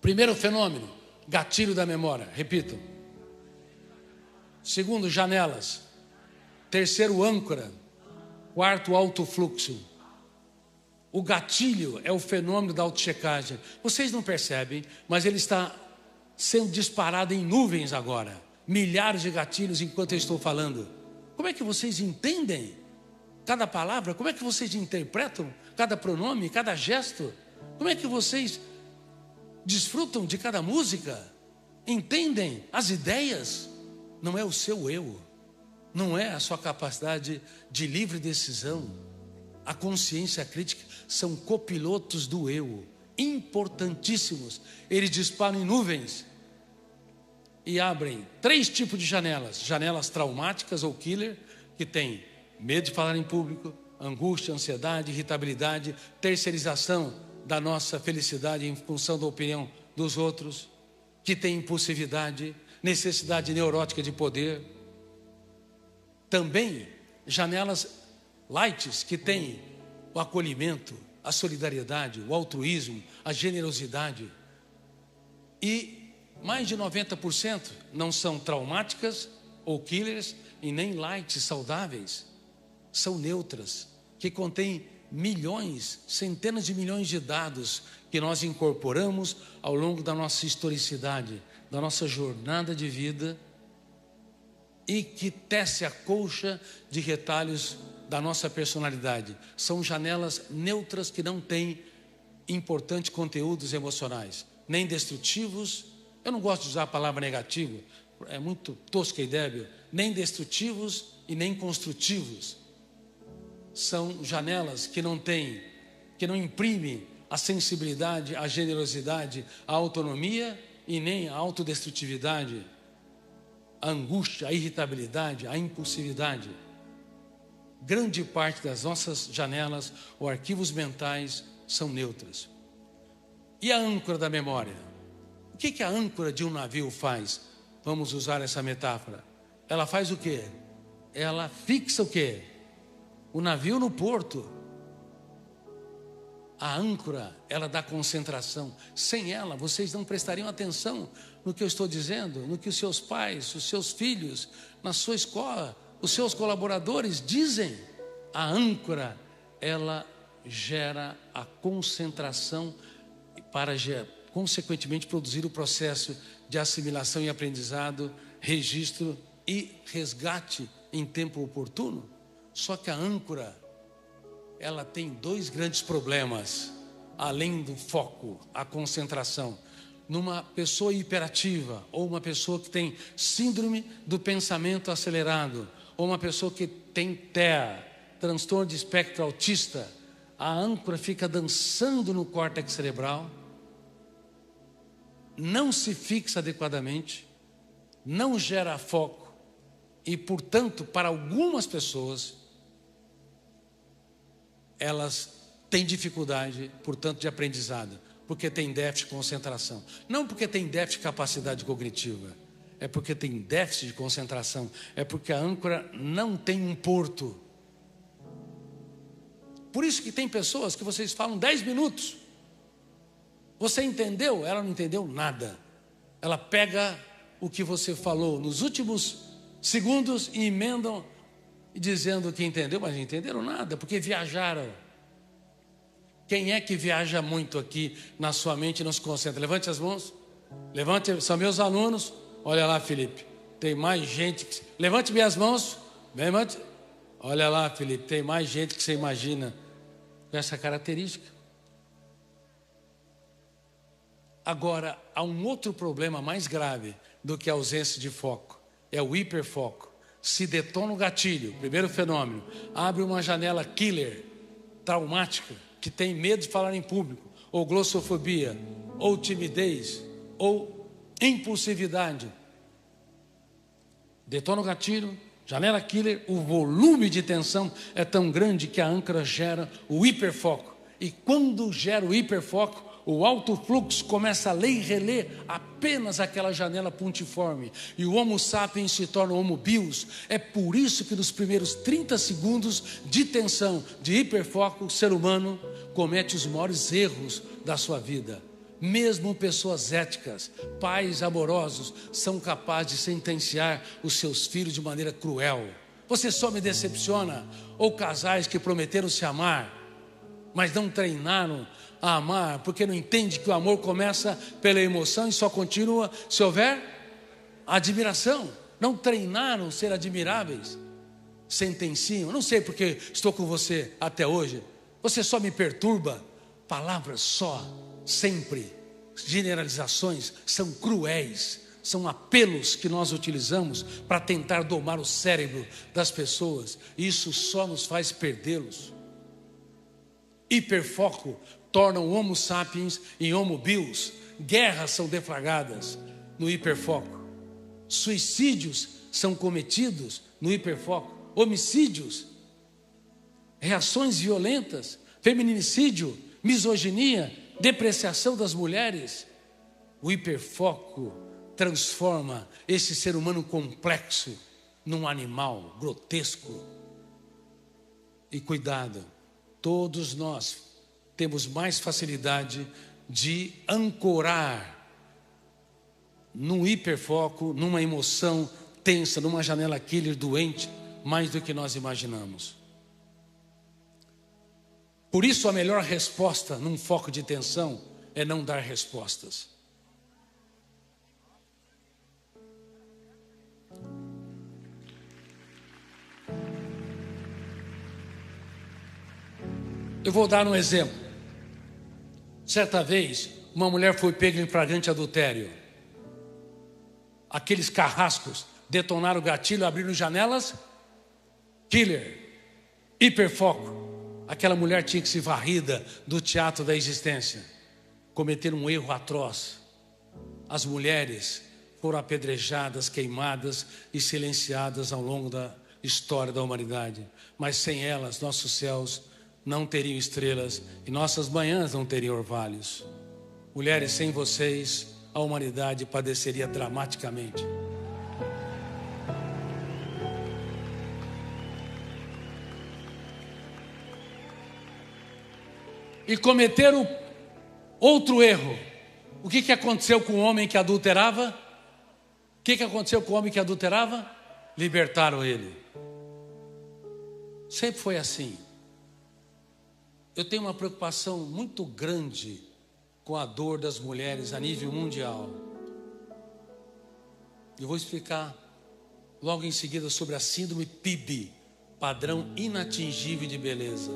S2: Primeiro fenômeno, gatilho da memória. Repito. Segundo, janelas. Terceiro, âncora. Quarto, alto fluxo. O gatilho é o fenômeno da autochecagem. Vocês não percebem, mas ele está sendo disparado em nuvens agora. Milhares de gatilhos enquanto eu estou falando. Como é que vocês entendem cada palavra? Como é que vocês interpretam cada pronome, cada gesto? Como é que vocês desfrutam de cada música? Entendem as ideias? Não é o seu eu, não é a sua capacidade de livre decisão. A consciência crítica são copilotos do eu, importantíssimos. Eles disparam em nuvens e abrem 3 tipos de janelas. Janelas traumáticas ou killer, que tem medo de falar em público, angústia, ansiedade, irritabilidade, terceirização da nossa felicidade em função da opinião dos outros, que tem impulsividade, necessidade neurótica de poder. Também janelas lights, que tem o acolhimento, a solidariedade, o altruísmo, a generosidade. E mais de 90% não são traumáticas ou killers e nem lights saudáveis. São neutras, que contêm milhões, centenas de milhões de dados que nós incorporamos ao longo da nossa historicidade, da nossa jornada de vida, e que tece a colcha de retalhos da nossa personalidade. São janelas neutras que não têm importantes conteúdos emocionais, nem destrutivos. Eu não gosto de usar a palavra negativo, é muito tosca e débil. Nem destrutivos e nem construtivos. São janelas que não imprimem a sensibilidade, a generosidade, a autonomia e nem a autodestrutividade, a angústia, a irritabilidade, a impulsividade. Grande parte das nossas janelas ou arquivos mentais são neutras. E a âncora da memória? O que a âncora de um navio faz? Vamos usar essa metáfora. Ela faz o quê? Ela fixa o quê? O navio no porto. A âncora, ela dá concentração. Sem ela, vocês não prestariam atenção no que eu estou dizendo, no que os seus pais, os seus filhos, na sua escola, os seus colaboradores dizem. A âncora, ela gera a concentração para, consequentemente, produzir o processo de assimilação e aprendizado, registro e resgate em tempo oportuno. Só que a âncora, ela tem dois grandes problemas, além do foco, a concentração. Numa pessoa hiperativa, ou uma pessoa que tem síndrome do pensamento acelerado, ou uma pessoa que tem TEA, transtorno de espectro autista, a âncora fica dançando no córtex cerebral, não se fixa adequadamente, não gera foco e, portanto, para algumas pessoas, elas têm dificuldade, portanto, de aprendizado, porque tem déficit de concentração. Não porque tem déficit de capacidade cognitiva, é porque tem déficit de concentração, é porque a âncora não tem um porto. Por isso que tem pessoas que vocês falam 10 minutos. Você entendeu? Ela não entendeu nada. Ela pega o que você falou nos últimos segundos e emendam dizendo que entendeu, mas não entenderam nada, porque viajaram. Quem é que viaja muito aqui na sua mente e não se concentra? Levante as mãos. Levante, são meus alunos. Olha lá, Felipe, tem mais gente que... Levante minhas mãos. Levante. Olha lá, Felipe, tem mais gente que você imagina com essa característica. Agora, há um outro problema mais grave do que a ausência de foco. É o hiperfoco. Se detona o gatilho, primeiro fenômeno, abre uma janela killer, traumática, que tem medo de falar em público, ou glossofobia, ou timidez, ou impulsividade. Detona o gatilho, janela killer, o volume de tensão é tão grande que a âncora gera o hiperfoco. E quando gera o hiperfoco, o alto fluxo começa a ler e reler apenas aquela janela pontiforme. E o Homo sapiens se torna Homo bios. É por isso que nos primeiros 30 segundos de tensão, de hiperfoco, o ser humano comete os maiores erros da sua vida. Mesmo pessoas éticas, pais amorosos, são capazes de sentenciar os seus filhos de maneira cruel. Você só me decepciona. Ou casais que prometeram se amar, mas não treinaram a amar, porque não entende que o amor começa pela emoção e só continua se houver admiração. Não treinaram ser admiráveis. Sentenciam. Não sei porque estou com você até hoje. Você só me perturba. Palavras só, sempre. Generalizações são cruéis. São apelos que nós utilizamos para tentar domar o cérebro das pessoas. Isso só nos faz perdê-los. Hiperfoco torna o Homo sapiens em Homo bios. Guerras são deflagradas no hiperfoco. Suicídios são cometidos no hiperfoco. Homicídios, reações violentas, feminicídio, misoginia, depreciação das mulheres. O hiperfoco transforma esse ser humano complexo num animal grotesco. E cuidado, todos nós temos mais facilidade de ancorar num hiperfoco, numa emoção tensa, numa janela killer doente, mais do que nós imaginamos. Por isso, a melhor resposta num foco de tensão é não dar respostas. Eu vou dar um exemplo. Certa vez, uma mulher foi pega em flagrante adultério. Aqueles carrascos detonaram o gatilho, abriram janelas killer, hiperfoco. Aquela mulher tinha que ser varrida do teatro da existência. Cometeram um erro atroz. As mulheres foram apedrejadas, queimadas e silenciadas ao longo da história da humanidade. Mas sem elas, nossos céus não teriam estrelas e nossas manhãs não teriam orvalhos. Mulheres, sem vocês, a humanidade padeceria dramaticamente. E cometeram outro erro. O que aconteceu com o homem que adulterava? O que aconteceu com o homem que adulterava? Libertaram ele. Sempre foi assim. Eu tenho uma preocupação muito grande com a dor das mulheres a nível mundial. Eu vou explicar logo em seguida sobre a síndrome PIB, padrão inatingível de beleza.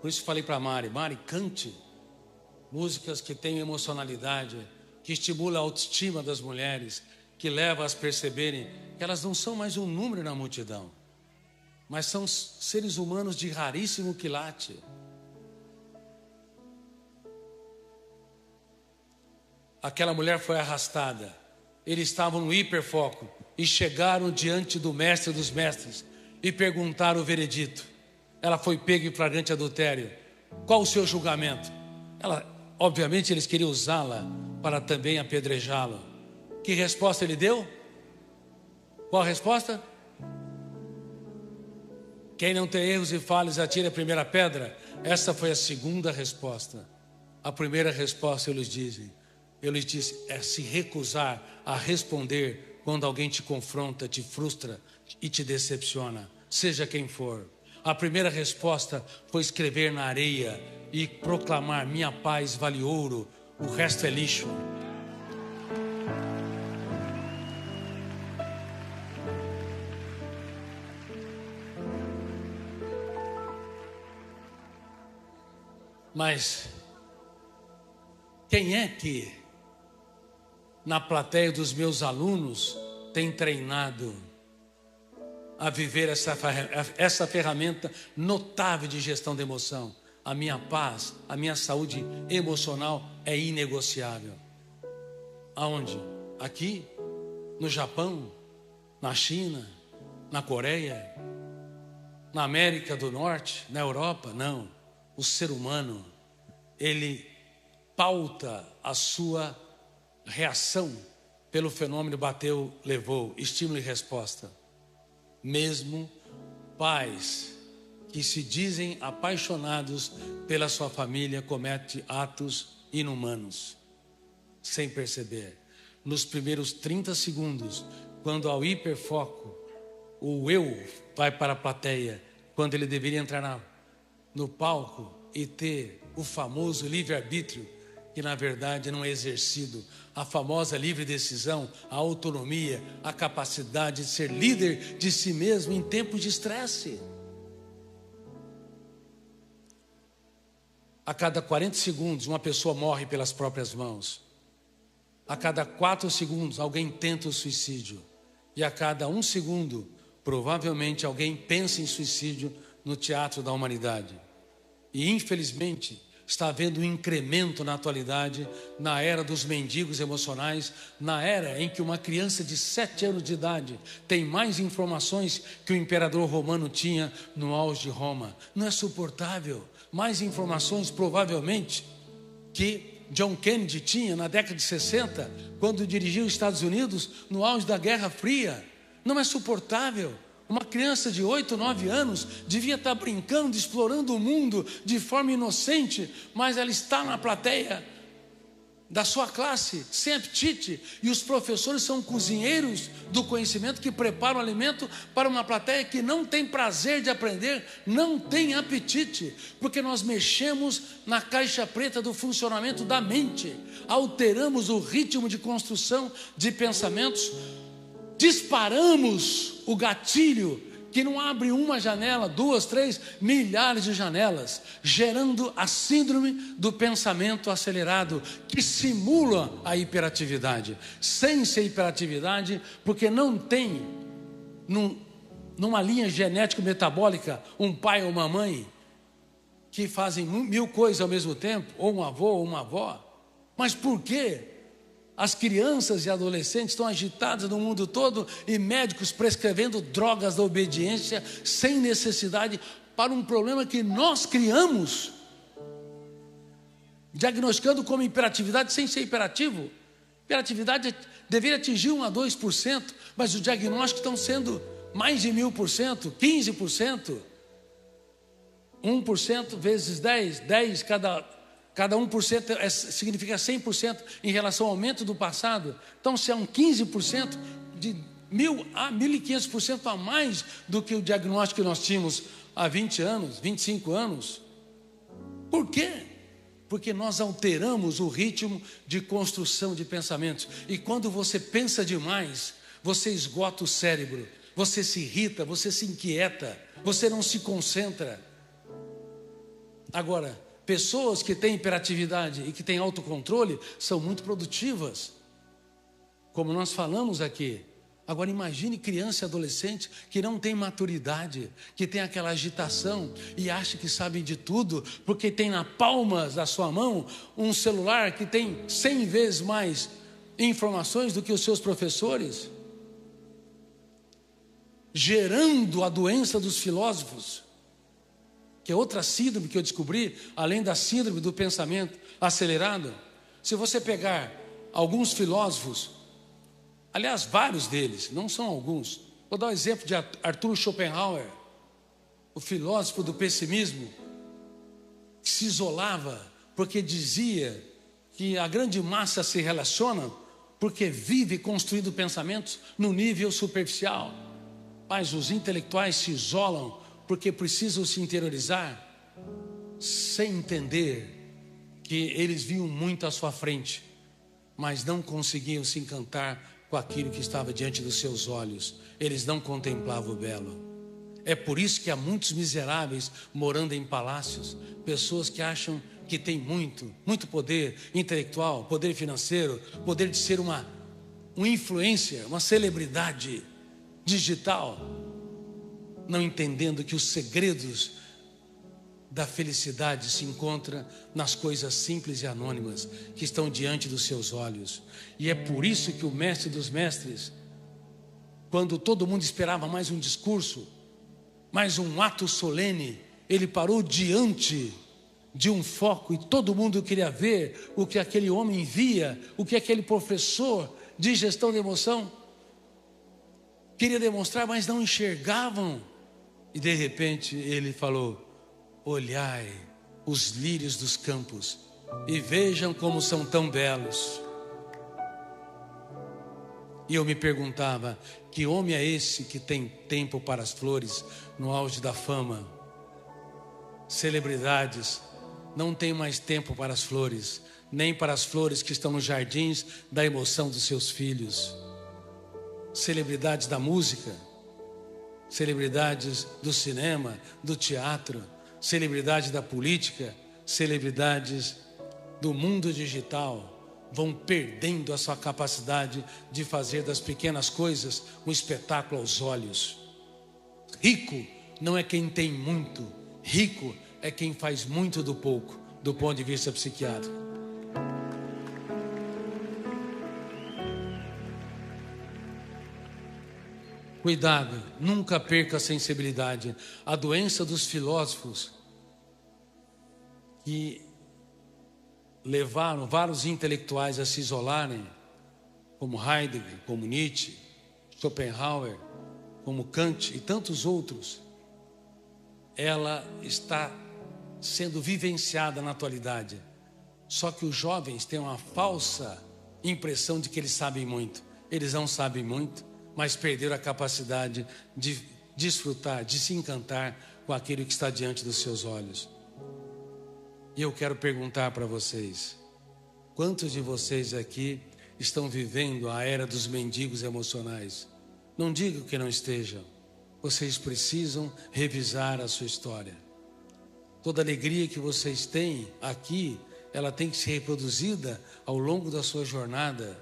S2: Por isso falei para Mari, cante músicas que têm emocionalidade, que estimulam a autoestima das mulheres, que levam as perceberem que elas não são mais um número na multidão, mas são seres humanos de raríssimo quilate. Aquela mulher foi arrastada, eles estavam no hiperfoco e chegaram diante do mestre dos mestres e perguntaram o veredito. Ela foi pega em flagrante adultério. Qual o seu julgamento? Obviamente eles queriam usá-la para também apedrejá-la. Que resposta ele deu? Qual a resposta? Quem não tem erros e falhas, atire a primeira pedra. Essa foi a segunda resposta. A primeira resposta eu lhes disse, é se recusar a responder quando alguém te confronta, te frustra e te decepciona, seja quem for. A primeira resposta foi escrever na areia e proclamar: minha paz vale ouro, o resto é lixo. Mas quem é que na plateia dos meus alunos tem treinado a viver essa ferramenta notável de gestão de emoção? A minha paz, a minha saúde emocional é inegociável. Aonde? Aqui, no Japão, na China, na Coreia, na América do Norte, na Europa? Não. O ser humano, ele pauta a sua reação pelo fenômeno bateu, levou, estímulo e resposta. Mesmo pais que se dizem apaixonados pela sua família cometem atos inumanos, sem perceber. Nos primeiros 30 segundos, quando ao hiperfoco, o eu vai para a plateia, quando ele deveria entrar no palco e ter o famoso livre-arbítrio, que na verdade não é exercido, a famosa livre decisão, a autonomia, a capacidade de ser líder de si mesmo em tempos de estresse. A cada 40 segundos uma pessoa morre pelas próprias mãos. A cada 4 segundos alguém tenta o suicídio. E a cada 1 segundo, provavelmente alguém pensa em suicídio no teatro da humanidade. E infelizmente está havendo um incremento na atualidade, na era dos mendigos emocionais, na era em que uma criança de 7 anos de idade tem mais informações que o imperador romano tinha no auge de Roma. Não é suportável. Mais informações, provavelmente, que John Kennedy tinha na década de 60, quando dirigiu os Estados Unidos no auge da Guerra Fria. Não é suportável. Uma criança de 8, 9 anos devia estar brincando, explorando o mundo de forma inocente, mas ela está na plateia da sua classe, sem apetite, e os professores são cozinheiros do conhecimento que preparam o alimento para uma plateia que não tem prazer de aprender, não tem apetite, porque nós mexemos na caixa preta do funcionamento da mente, alteramos o ritmo de construção de pensamentos, disparamos o gatilho que não abre uma janela, 2, 3, milhares de janelas, gerando a síndrome do pensamento acelerado, que simula a hiperatividade, sem ser hiperatividade, porque não tem no numa linha genético-metabólica, um pai ou uma mãe que fazem 1000 coisas ao mesmo tempo, ou um avô ou uma avó. Mas por quê? As crianças e adolescentes estão agitadas no mundo todo e médicos prescrevendo drogas da obediência sem necessidade para um problema que nós criamos, diagnosticando como hiperatividade sem ser hiperativo. Hiperatividade deveria atingir 1 a 2%, mas os diagnósticos estão sendo mais de 1000%, 15%, 1% vezes 10 cada 1% significa 100% em relação ao aumento do passado. Então, se é um 15%, de 1000 a 1500% a mais do que o diagnóstico que nós tínhamos há 20 anos, 25 anos. Por quê? Porque nós alteramos o ritmo de construção de pensamentos. E quando você pensa demais, você esgota o cérebro, você se irrita, você se inquieta, você não se concentra. Agora, pessoas que têm hiperatividade e que têm autocontrole são muito produtivas, como nós falamos aqui. Agora imagine criança e adolescente que não tem maturidade, que tem aquela agitação e acha que sabem de tudo, porque tem na palma da sua mão um celular que tem 100 vezes mais informações do que os seus professores, gerando a doença dos filósofos, que é outra síndrome que eu descobri, além da síndrome do pensamento acelerado. Se você pegar alguns filósofos, aliás, vários deles, não são alguns. Vou dar um exemplo de Arthur Schopenhauer, o filósofo do pessimismo, que se isolava porque dizia que a grande massa se relaciona porque vive construindo pensamentos no nível superficial. Mas os intelectuais se isolam porque precisam se interiorizar, sem entender que eles viam muito à sua frente, mas não conseguiam se encantar com aquilo que estava diante dos seus olhos. Eles não contemplavam o belo. É por isso que há muitos miseráveis morando em palácios, pessoas que acham que têm muito poder intelectual, poder financeiro, poder de ser uma influencer, uma celebridade digital, não entendendo que os segredos da felicidade se encontram nas coisas simples e anônimas que estão diante dos seus olhos. E é por isso que o mestre dos mestres, quando todo mundo esperava mais um discurso, mais um ato solene, ele parou diante de um foco e todo mundo queria ver o que aquele homem via, o que aquele professor de gestão de emoção queria demonstrar, mas não enxergavam. E de repente ele falou: olhai os lírios dos campos e vejam como são tão belos. E eu me perguntava: que homem é esse que tem tempo para as flores no auge da fama? Celebridades não têm mais tempo para as flores, nem para as flores que estão nos jardins da emoção dos seus filhos. Celebridades da música, celebridades do cinema, do teatro, celebridades da política, celebridades do mundo digital vão perdendo a sua capacidade de fazer das pequenas coisas um espetáculo aos olhos. Rico não é quem tem muito, rico é quem faz muito do pouco, do ponto de vista psiquiátrico. Cuidado, nunca perca a sensibilidade. A doença dos filósofos que levaram vários intelectuais a se isolarem, como Heidegger, como Nietzsche, Schopenhauer, como Kant e tantos outros, ela está sendo vivenciada na atualidade. Só que os jovens têm uma falsa impressão de que eles sabem muito. Eles não sabem muito, mas perderam a capacidade de desfrutar, de se encantar com aquilo que está diante dos seus olhos. E eu quero perguntar para vocês: quantos de vocês aqui estão vivendo a era dos mendigos emocionais? Não digo que não estejam. Vocês precisam revisar a sua história. Toda alegria que vocês têm aqui, ela tem que ser reproduzida ao longo da sua jornada.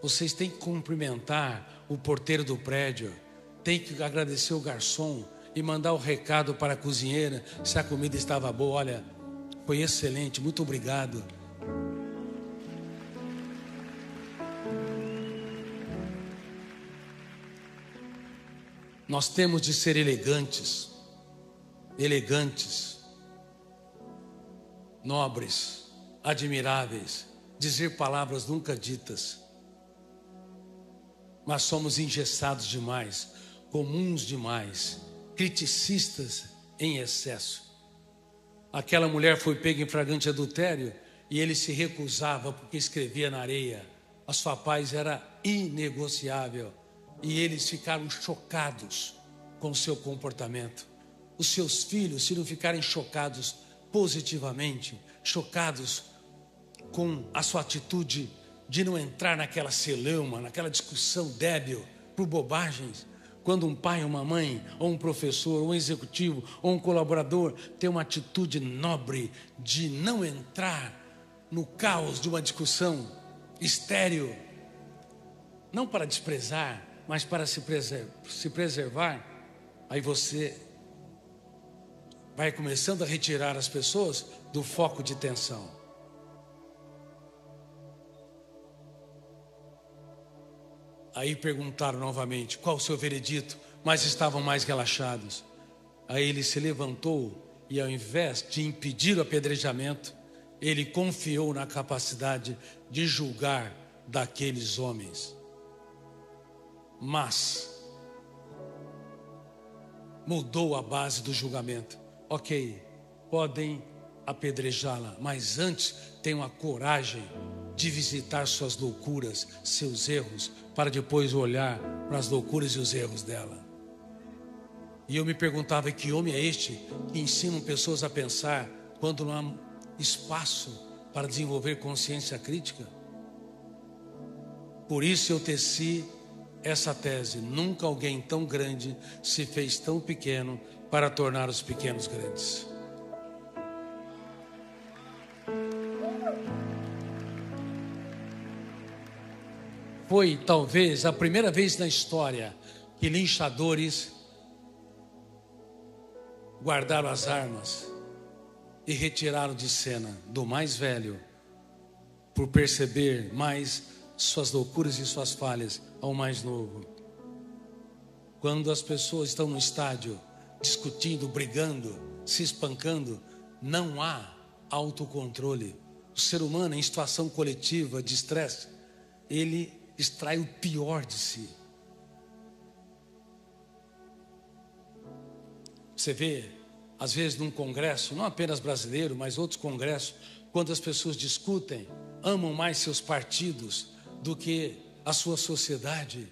S2: Vocês têm que cumprimentar o porteiro do prédio tem que agradecer o garçom e mandar o recado para a cozinheira se a comida estava boa. Olha, foi excelente, muito obrigado. Nós temos de ser elegantes, nobres, admiráveis, dizer palavras nunca ditas. Mas somos engessados demais, comuns demais, criticistas em excesso. Aquela mulher foi pega em flagrante adultério e ele se recusava porque escrevia na areia. A sua paz era inegociável e eles ficaram chocados com o seu comportamento. Os seus filhos, se não ficarem chocados positivamente, chocados com a sua atitude de não entrar naquela celeuma, naquela discussão débil por bobagens. Quando um pai, uma mãe, ou um professor, ou um executivo, ou um colaborador tem uma atitude nobre de não entrar no caos de uma discussão estéril, não para desprezar, mas para se preservar, aí você vai começando a retirar as pessoas do foco de tensão. Aí perguntaram novamente, qual o seu veredito? Mas estavam mais relaxados. Aí ele se levantou e ao invés de impedir o apedrejamento, ele confiou na capacidade de julgar daqueles homens. Mas mudou a base do julgamento. Ok, podem apedrejá-la, mas antes tenham a coragem de visitar suas loucuras, seus erros, para depois olhar para as loucuras e os erros dela. E eu me perguntava, que homem é este que ensina pessoas a pensar quando não há espaço para desenvolver consciência crítica? Por isso eu teci essa tese: nunca alguém tão grande se fez tão pequeno para tornar os pequenos grandes. Foi talvez a primeira vez na história que linchadores guardaram as armas e retiraram de cena do mais velho, por perceber mais suas loucuras e suas falhas, ao mais novo. Quando as pessoas estão no estádio discutindo, brigando, se espancando, não há autocontrole. O ser humano, em situação coletiva de estresse, ele extrai o pior de si. Você vê, às vezes num congresso, não apenas brasileiro, mas outros congressos, quando as pessoas discutem, amam mais seus partidos do que a sua sociedade,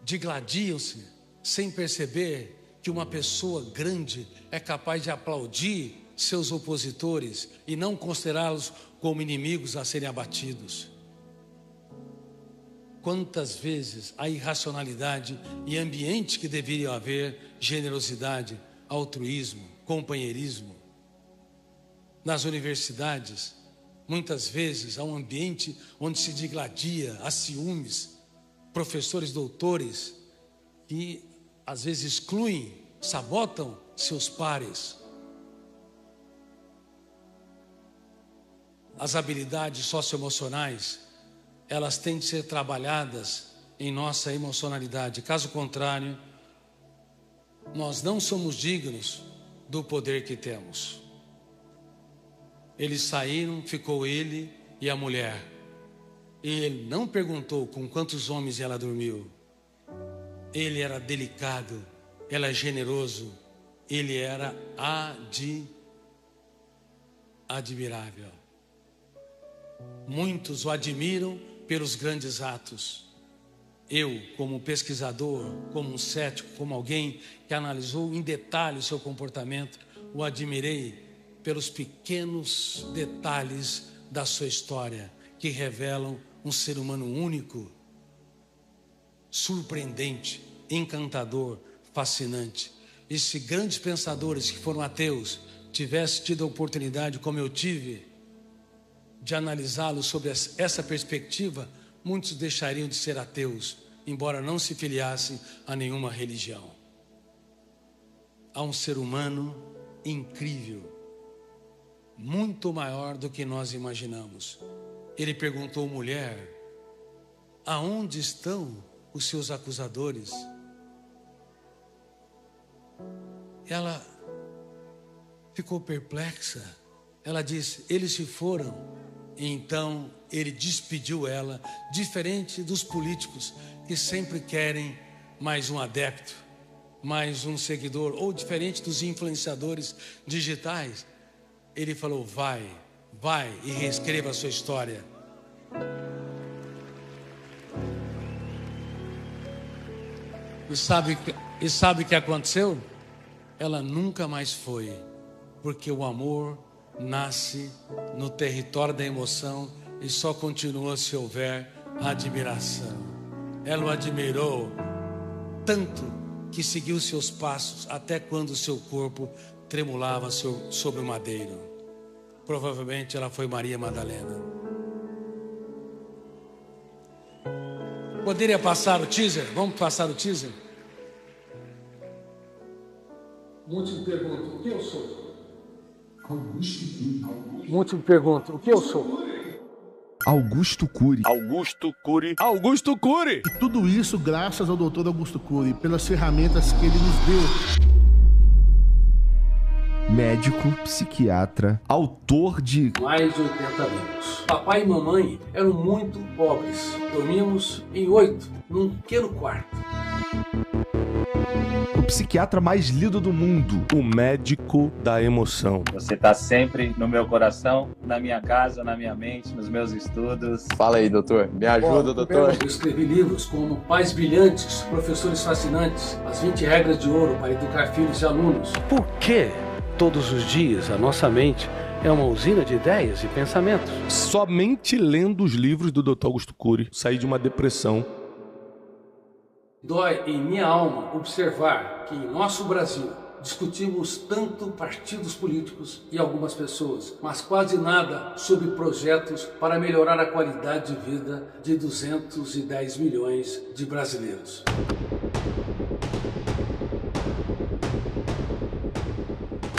S2: digladiam-se sem perceber que uma pessoa grande é capaz de aplaudir seus opositores e não considerá-los como inimigos a serem abatidos. Quantas vezes a irracionalidade em ambientes que deveriam haver generosidade, altruísmo, companheirismo. Nas universidades, muitas vezes há um ambiente onde se digladia, há ciúmes, professores, doutores, que às vezes excluem, sabotam seus pares. As habilidades socioemocionais, elas têm de ser trabalhadas em nossa emocionalidade. Caso contrário, nós não somos dignos do poder que temos. Eles saíram, ficou ele e a mulher. E ele não perguntou com quantos homens ela dormiu. Ele era delicado, ela é generoso, ele era admirável. Muitos o admiram pelos grandes atos. Eu, como pesquisador, como um cético, como alguém que analisou em detalhe o seu comportamento, o admirei pelos pequenos detalhes da sua história, que revelam um ser humano único, surpreendente, encantador, fascinante. E se grandes pensadores que foram ateus tivessem tido a oportunidade, como eu tive, de analisá-lo sob essa perspectiva, muitos deixariam de ser ateus embora não se filiassem a nenhuma religião. Há um ser humano incrível, muito maior do que nós imaginamos. Ele perguntou, mulher, aonde estão os seus acusadores? Ela ficou perplexa. Ela disse, eles se foram. E então ele despediu ela, diferente dos políticos que sempre querem mais um adepto, mais um seguidor, ou diferente dos influenciadores digitais. Ele falou, vai e reescreva a sua história. E sabe o que aconteceu? Ela nunca mais foi, porque o amor nasce no território da emoção e só continua se houver admiração. Ela o admirou tanto que seguiu seus passos até quando seu corpo tremulava sobre o madeiro. Provavelmente ela foi Maria Madalena. Poderia passar o teaser? Vamos passar o teaser? Muitos me perguntam, o que eu sou? Muitos me perguntam, o que eu sou?
S4: Augusto Cury.
S5: Augusto Cury. Augusto Cury.
S6: E tudo isso graças ao Dr. Augusto Cury, pelas ferramentas que ele nos deu.
S4: Médico, psiquiatra, autor de
S2: mais de 80 livros. Papai e mamãe eram muito pobres. Dormíamos em 8, num pequeno quarto.
S4: O psiquiatra mais lido do mundo.
S5: O médico da emoção.
S7: Você está sempre no meu coração, na minha casa, na minha mente, nos meus estudos.
S8: Fala aí, doutor. Me ajuda, doutor.
S2: Eu escrevi livros como Pais Brilhantes, Professores Fascinantes, As 20 Regras de Ouro para Educar Filhos e Alunos. Por que todos os dias a nossa mente é uma usina de ideias e pensamentos?
S5: Somente lendo os livros do Dr. Augusto Cury, saí de uma depressão.
S2: Dói em minha alma observar que em nosso Brasil discutimos tanto partidos políticos e algumas pessoas, mas quase nada sobre projetos para melhorar a qualidade de vida de 210 milhões de brasileiros.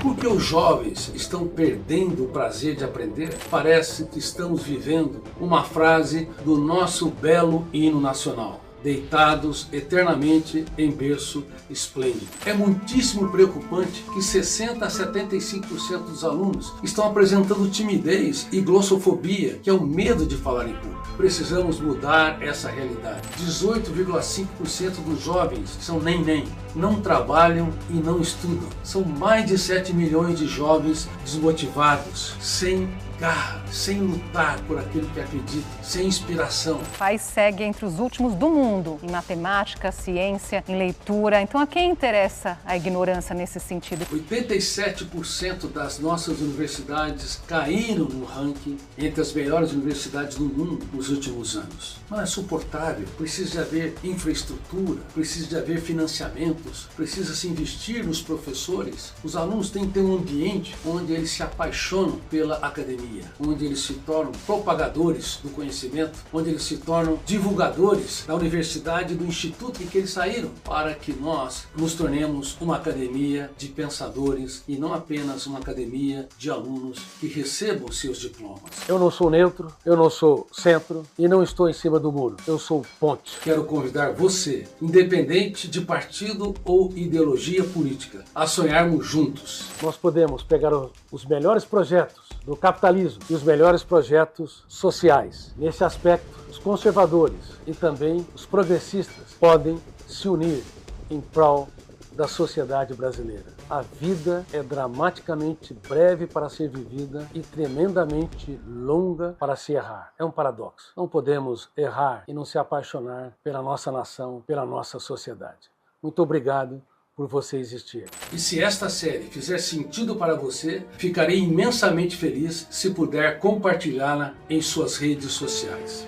S2: Porque os jovens estão perdendo o prazer de aprender? Parece que estamos vivendo uma frase do nosso belo hino nacional. Deitados eternamente em berço esplêndido. É muitíssimo preocupante que 60% a 75% dos alunos estão apresentando timidez e glossofobia, que é o medo de falar em público. Precisamos mudar essa realidade. 18,5% dos jovens são nem, não trabalham e não estudam. São mais de 7 milhões de jovens desmotivados, sem garra, sem lutar por aquilo que acredita, sem inspiração.
S9: O país segue entre os últimos do mundo em matemática, ciência, em leitura. Então a quem interessa a ignorância nesse sentido?
S2: 87% das nossas universidades caíram no ranking entre as melhores universidades do mundo nos últimos anos. Não é suportável. Precisa de haver infraestrutura, precisa de haver financiamentos, precisa se investir nos professores. Os alunos têm que ter um ambiente onde eles se apaixonam pela academia, onde eles se tornam propagadores do conhecimento, onde eles se tornam divulgadores da universidade e do instituto em que eles saíram, para que nós nos tornemos uma academia de pensadores e não apenas uma academia de alunos que recebam seus diplomas. Eu não sou neutro, eu não sou centro e não estou em cima do muro, eu sou ponte. Quero convidar você, independente de partido ou ideologia política, a sonharmos juntos. Nós podemos pegar os melhores projetos do capitalismo e os melhores projetos sociais. Nesse aspecto, os conservadores e também os progressistas podem se unir em prol da sociedade brasileira. A vida é dramaticamente breve para ser vivida e tremendamente longa para se errar. É um paradoxo. Não podemos errar e não se apaixonar pela nossa nação, pela nossa sociedade. Muito obrigado por você existir. E se esta série fizer sentido para você, ficarei imensamente feliz se puder compartilhá-la em suas redes sociais.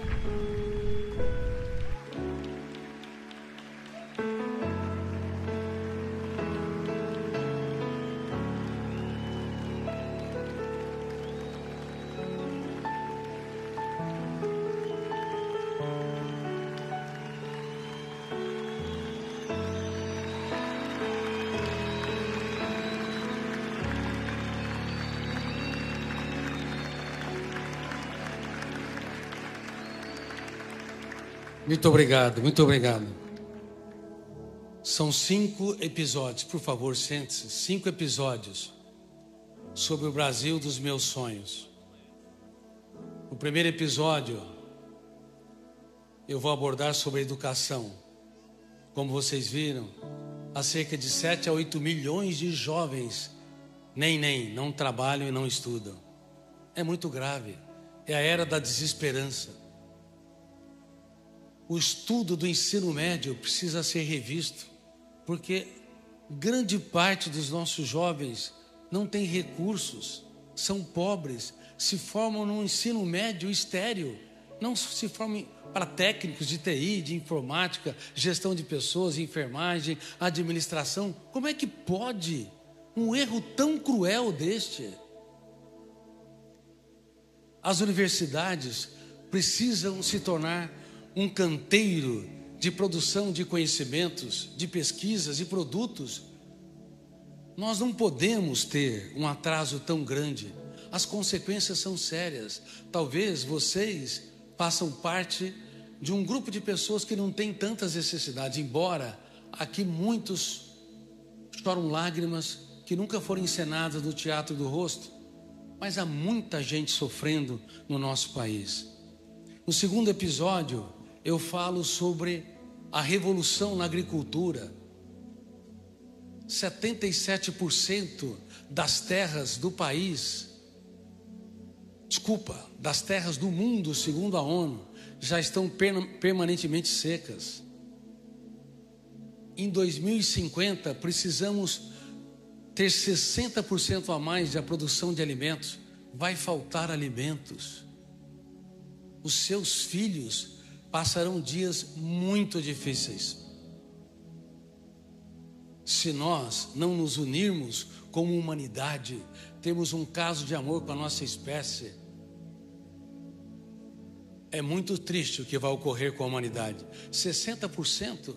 S2: Muito obrigado, muito obrigado. São 5 episódios, por favor, sente-se. 5 episódios sobre o Brasil dos meus sonhos. O primeiro episódio, eu vou abordar sobre a educação. Como vocês viram, há cerca de 7 a 8 milhões de jovens não trabalham e não estudam. É muito grave, é a era da desesperança. O estudo do ensino médio precisa ser revisto, porque grande parte dos nossos jovens não tem recursos, são pobres, se formam no ensino médio estéril, não se formam para técnicos de TI, de informática, gestão de pessoas, enfermagem, administração. Como é que pode um erro tão cruel deste? As universidades precisam se tornar um canteiro de produção de conhecimentos, de pesquisas e produtos. Nós não podemos ter um atraso tão grande. As consequências são sérias. Talvez vocês façam parte de um grupo de pessoas que não tem tantas necessidades, embora aqui muitos choram lágrimas que nunca foram encenadas no teatro do rosto, mas há muita gente sofrendo no nosso país. No segundo episódio, eu falo sobre a revolução na agricultura. 77% das terras do país, das terras do mundo, segundo a ONU, já estão permanentemente secas. Em 2050, precisamos ter 60% a mais da produção de alimentos. Vai faltar alimentos. Os seus filhos passarão dias muito difíceis. Se nós não nos unirmos como humanidade, temos um caso de amor com a nossa espécie, é muito triste o que vai ocorrer com a humanidade. 60%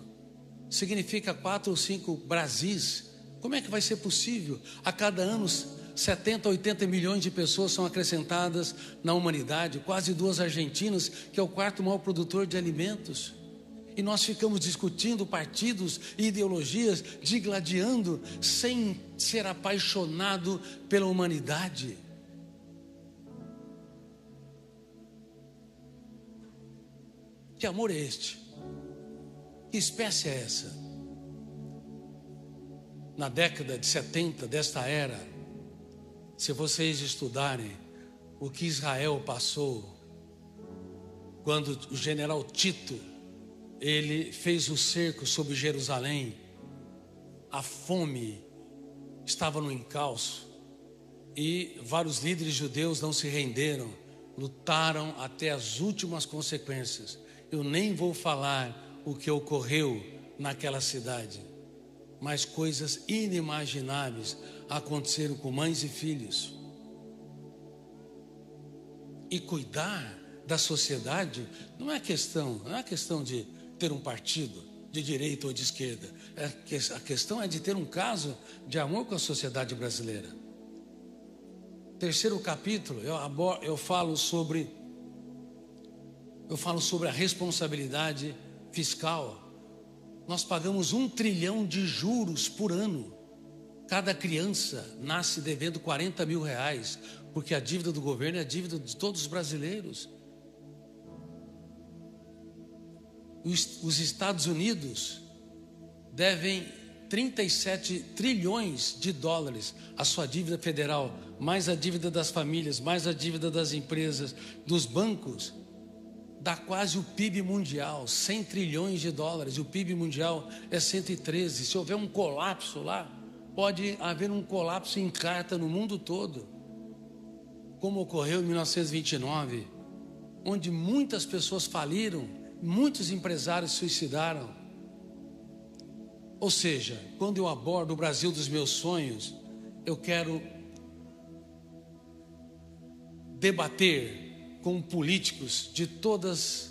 S2: significa 4 ou 5 Brasis. Como é que vai ser possível? A cada ano, 70 a 80 milhões de pessoas são acrescentadas na humanidade, quase 2 Argentinas, que é o 4º maior produtor de alimentos. E nós ficamos discutindo partidos e ideologias, digladiando, sem ser apaixonado pela humanidade. Que amor é este? Que espécie é essa? Na década de 70 desta era, se vocês estudarem o que Israel passou, quando o general Tito, ele fez o cerco sobre Jerusalém, a fome estava no encalço, e vários líderes judeus não se renderam, lutaram até as últimas consequências. Eu nem vou falar o que ocorreu naquela cidade, mas coisas inimagináveis aconteceram com mães e filhos. E cuidar da sociedade não é questão de ter um partido de direita ou de esquerda. A questão é de ter um caso de amor com a sociedade brasileira. Terceiro capítulo, eu falo sobre a responsabilidade fiscal. Nós pagamos 1 trilhão de juros por ano. Cada criança nasce devendo 40 mil reais, porque a dívida do governo é a dívida de todos os brasileiros. Os Estados Unidos devem 37 trilhões de dólares à sua dívida federal, mais a dívida das famílias, mais a dívida das empresas, dos bancos. Dá quase o PIB mundial, 100 trilhões de dólares. O PIB mundial é 113. Se houver um colapso lá, pode haver um colapso em carta no mundo todo, como ocorreu em 1929, onde muitas pessoas faliram, muitos empresários se suicidaram. Ou seja, quando eu abordo o Brasil dos meus sonhos, eu quero debater com políticos de todos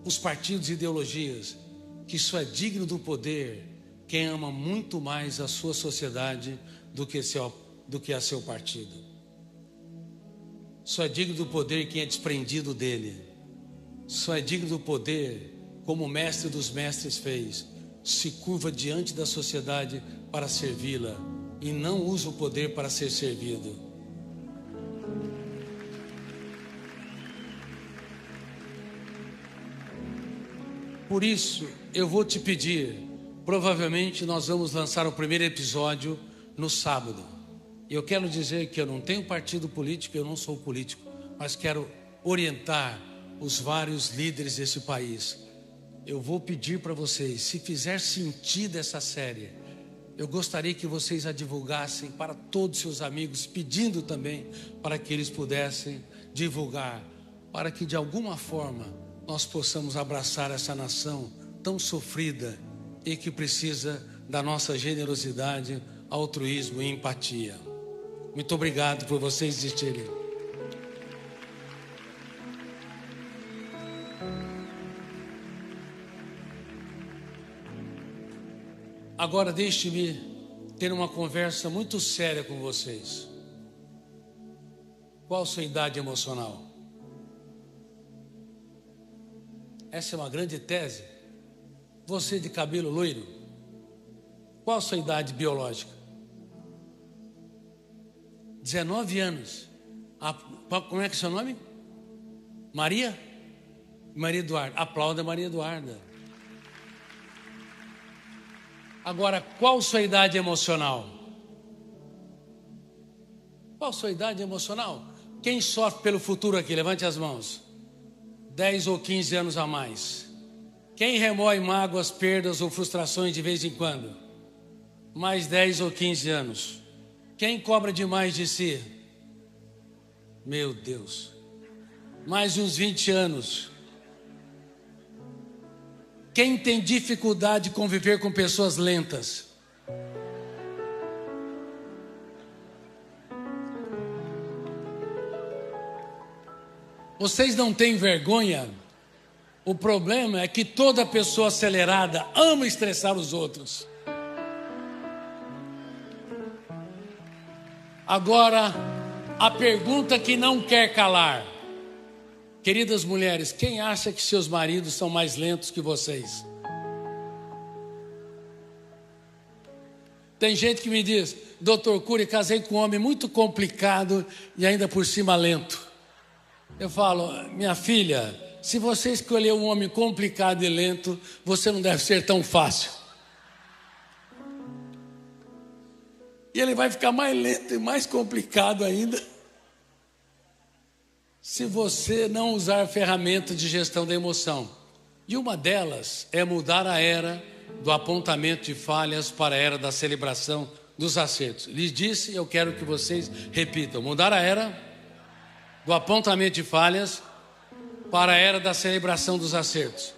S2: os partidos e ideologias que só é digno do poder quem ama muito mais a sua sociedade do que a seu partido. Só é digno do poder quem é desprendido dele. só é digno do poder como o mestre dos mestres fez. Se curva diante da sociedade para servi-la e não usa o poder para ser servido. Por isso, eu vou te pedir, provavelmente nós vamos lançar o primeiro episódio no sábado. Eu quero dizer que eu não tenho partido político, eu não sou político, mas quero orientar os vários líderes desse país. Eu vou pedir para vocês, se fizer sentido essa série, eu gostaria que vocês a divulgassem para todos os seus amigos, pedindo também para que eles pudessem divulgar, para que de alguma forma nós possamos abraçar essa nação tão sofrida e que precisa da nossa generosidade, altruísmo e empatia. Muito obrigado por vocês existirem. Agora deixe-me ter uma conversa muito séria com vocês. Qual a sua idade emocional? Essa é uma grande tese. Você de cabelo loiro, qual a sua idade biológica? 19 anos. Como é que é seu nome? Maria? Maria Eduarda. Aplauda Maria Eduarda. Agora, qual a sua idade emocional? Qual a sua idade emocional? Quem sofre pelo futuro aqui? Levante as mãos. 10 ou 15 anos a mais. Quem remoe mágoas, perdas ou frustrações de vez em quando? Mais 10 ou 15 anos. Quem cobra demais de si? Meu Deus. Mais uns 20 anos. Quem tem dificuldade de conviver com pessoas lentas? Vocês não têm vergonha? O problema é que toda pessoa acelerada ama estressar os outros. Agora, a pergunta que não quer calar. Queridas mulheres, quem acha que seus maridos são mais lentos que vocês? Tem gente que me diz, Dr. Cury, casei com um homem muito complicado e ainda por cima lento. Eu falo, minha filha, se você escolher um homem complicado e lento, você não deve ser tão fácil. E ele vai ficar mais lento e mais complicado ainda se você não usar ferramentas de gestão da emoção. E uma delas é mudar a era do apontamento de falhas para a era da celebração dos acertos. Lhes disse, eu quero que vocês repitam. Mudar a era do apontamento de falhas para a era da celebração dos acertos.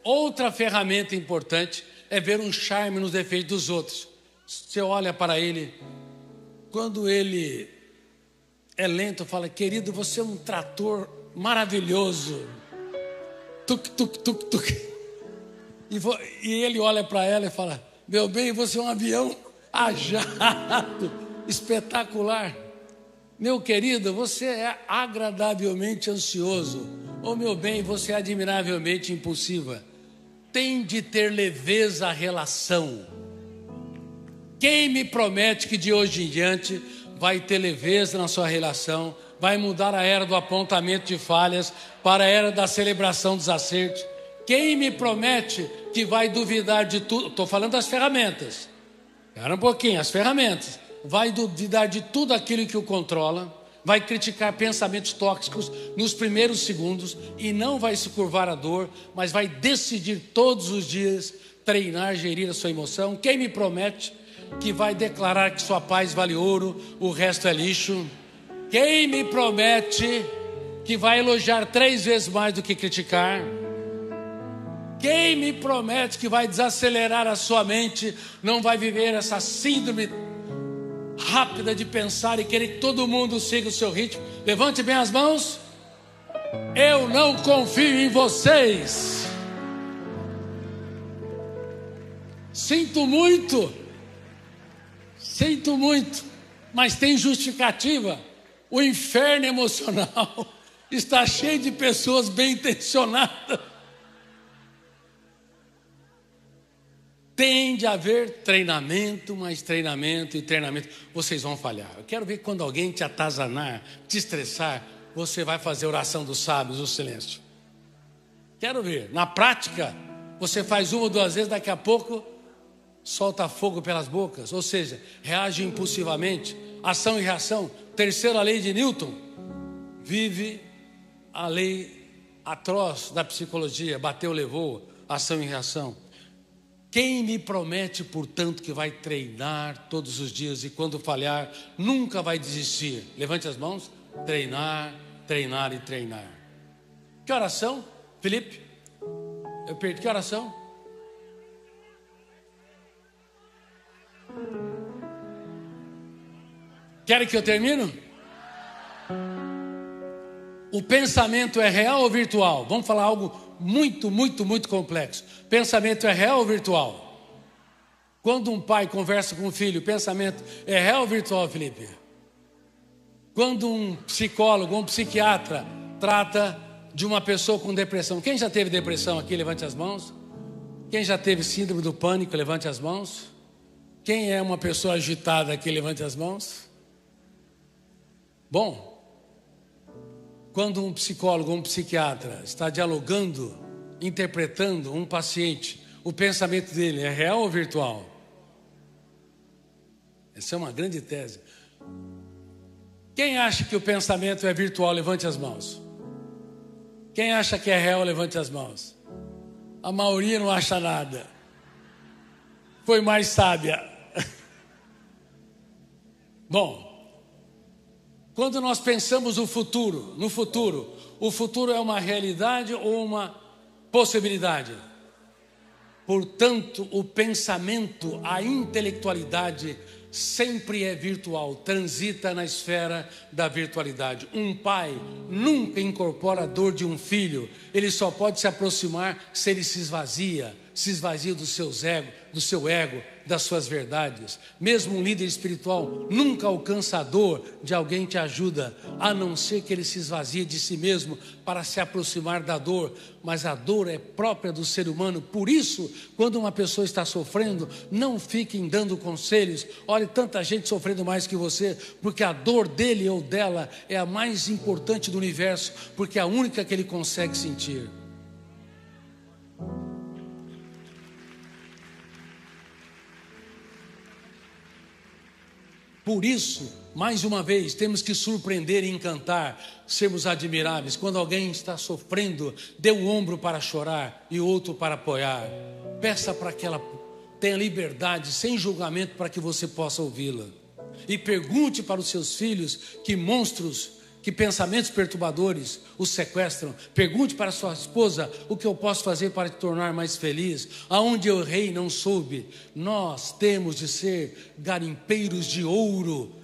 S2: Outra ferramenta importante é ver um charme nos defeitos dos outros. Você olha para ele, quando ele é lento, fala, querido, você é um trator maravilhoso. Tuc, tuc, tuc, tuc. E ele olha para ela e fala, meu bem, você é um avião a jato, espetacular. Meu querido, você é agradavelmente ansioso. Oh, meu bem, você é admiravelmente impulsiva. Tem de ter leveza a relação. Quem me promete que de hoje em diante vai ter leveza na sua relação, vai mudar a era do apontamento de falhas para a era da celebração dos acertos? Quem me promete que vai duvidar de tudo? Estou falando das ferramentas. Espera um pouquinho, as ferramentas. Vai duvidar de tudo aquilo que o controla, vai criticar pensamentos tóxicos nos primeiros segundos e não vai se curvar à dor, mas vai decidir todos os dias treinar, gerir a sua emoção. Quem me promete que vai declarar que sua paz vale ouro, o resto é lixo? Quem me promete que vai elogiar 3 vezes mais do que criticar? Quem me promete que vai desacelerar a sua mente, não vai viver essa síndrome rápida de pensar e querer que todo mundo siga o seu ritmo? Levante bem as mãos. Eu não confio em vocês. Sinto muito, mas tem justificativa. O inferno emocional está cheio de pessoas bem intencionadas. Tem de haver treinamento, mais treinamento e treinamento. Vocês vão falhar. Eu quero ver quando alguém te atazanar, te estressar, você vai fazer oração dos sábios, o silêncio. Quero ver. Na prática, você faz uma ou duas vezes, daqui a pouco solta fogo pelas bocas. Ou seja, reage impulsivamente. Ação e reação. Terceira lei de Newton. Vive a lei atroz da psicologia. Bateu, levou. Ação e reação. Quem me promete, portanto, que vai treinar todos os dias e quando falhar, nunca vai desistir? Levante as mãos. Treinar, treinar e treinar. Que oração, Felipe? Eu perdi. Que oração? Querem que eu termine? O pensamento é real ou virtual? Vamos falar algo muito, muito, muito complexo. Pensamento é real ou virtual? Quando um pai conversa com um filho, o pensamento é real ou virtual, Felipe? Quando um psicólogo, um psiquiatra trata de uma pessoa com depressão. Quem já teve depressão aqui, levante as mãos. Quem já teve síndrome do pânico, levante as mãos. Quem é uma pessoa agitada aqui, levante as mãos. Bom, quando um psicólogo ou um psiquiatra está dialogando, interpretando um paciente, o pensamento dele é real ou virtual? Essa é uma grande tese. Quem acha que o pensamento é virtual, levante as mãos. Quem acha que é real, levante as mãos. A maioria não acha nada. Foi mais sábia. Bom, quando nós pensamos no futuro, o futuro é uma realidade ou uma possibilidade? Portanto, o pensamento, a intelectualidade sempre é virtual, transita na esfera da virtualidade. Um pai nunca incorpora a dor de um filho, ele só pode se aproximar se ele se esvazia do seu ego, das suas verdades. Mesmo um líder espiritual nunca alcança a dor de alguém que ajuda, a não ser que ele se esvazie de si mesmo para se aproximar da dor. Mas a dor é própria do ser humano. Por isso, quando uma pessoa está sofrendo, não fiquem dando conselhos. Olha, tanta gente sofrendo mais que você, porque a dor dele ou dela é a mais importante do universo, porque é a única que ele consegue sentir. Por isso, mais uma vez, temos que surpreender e encantar, sermos admiráveis. Quando alguém está sofrendo, dê um ombro para chorar e outro para apoiar. Peça para que ela tenha liberdade, sem julgamento, para que você possa ouvi-la. E pergunte para os seus filhos que monstros, que pensamentos perturbadores os sequestram. Pergunte para sua esposa o que eu posso fazer para te tornar mais feliz. Aonde eu errei não soube. Nós temos de ser garimpeiros de ouro.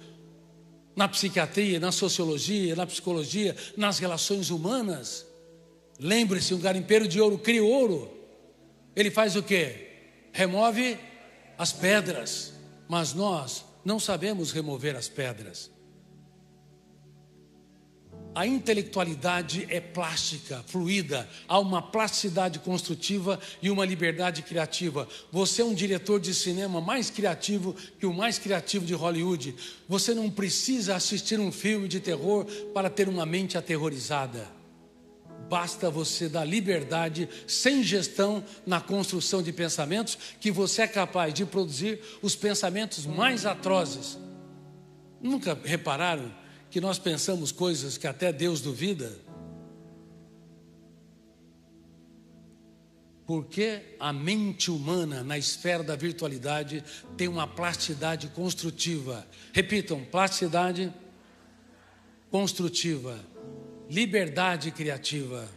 S2: Na psiquiatria, na sociologia, na psicologia, nas relações humanas. Lembre-se, um garimpeiro de ouro cria ouro. Ele faz o quê? Remove as pedras. Mas nós não sabemos remover as pedras. A intelectualidade é plástica, fluida. Há uma plasticidade construtiva e uma liberdade criativa. Você é um diretor de cinema mais criativo que o mais criativo de Hollywood. Você não precisa assistir um filme de terror para ter uma mente aterrorizada. Basta você dar liberdade, sem gestão, na construção de pensamentos, que você é capaz de produzir os pensamentos mais atrozes. Nunca repararam que nós pensamos coisas que até Deus duvida? Porque a mente humana, na esfera da virtualidade, tem uma plasticidade construtiva. Repitam, plasticidade construtiva, liberdade criativa.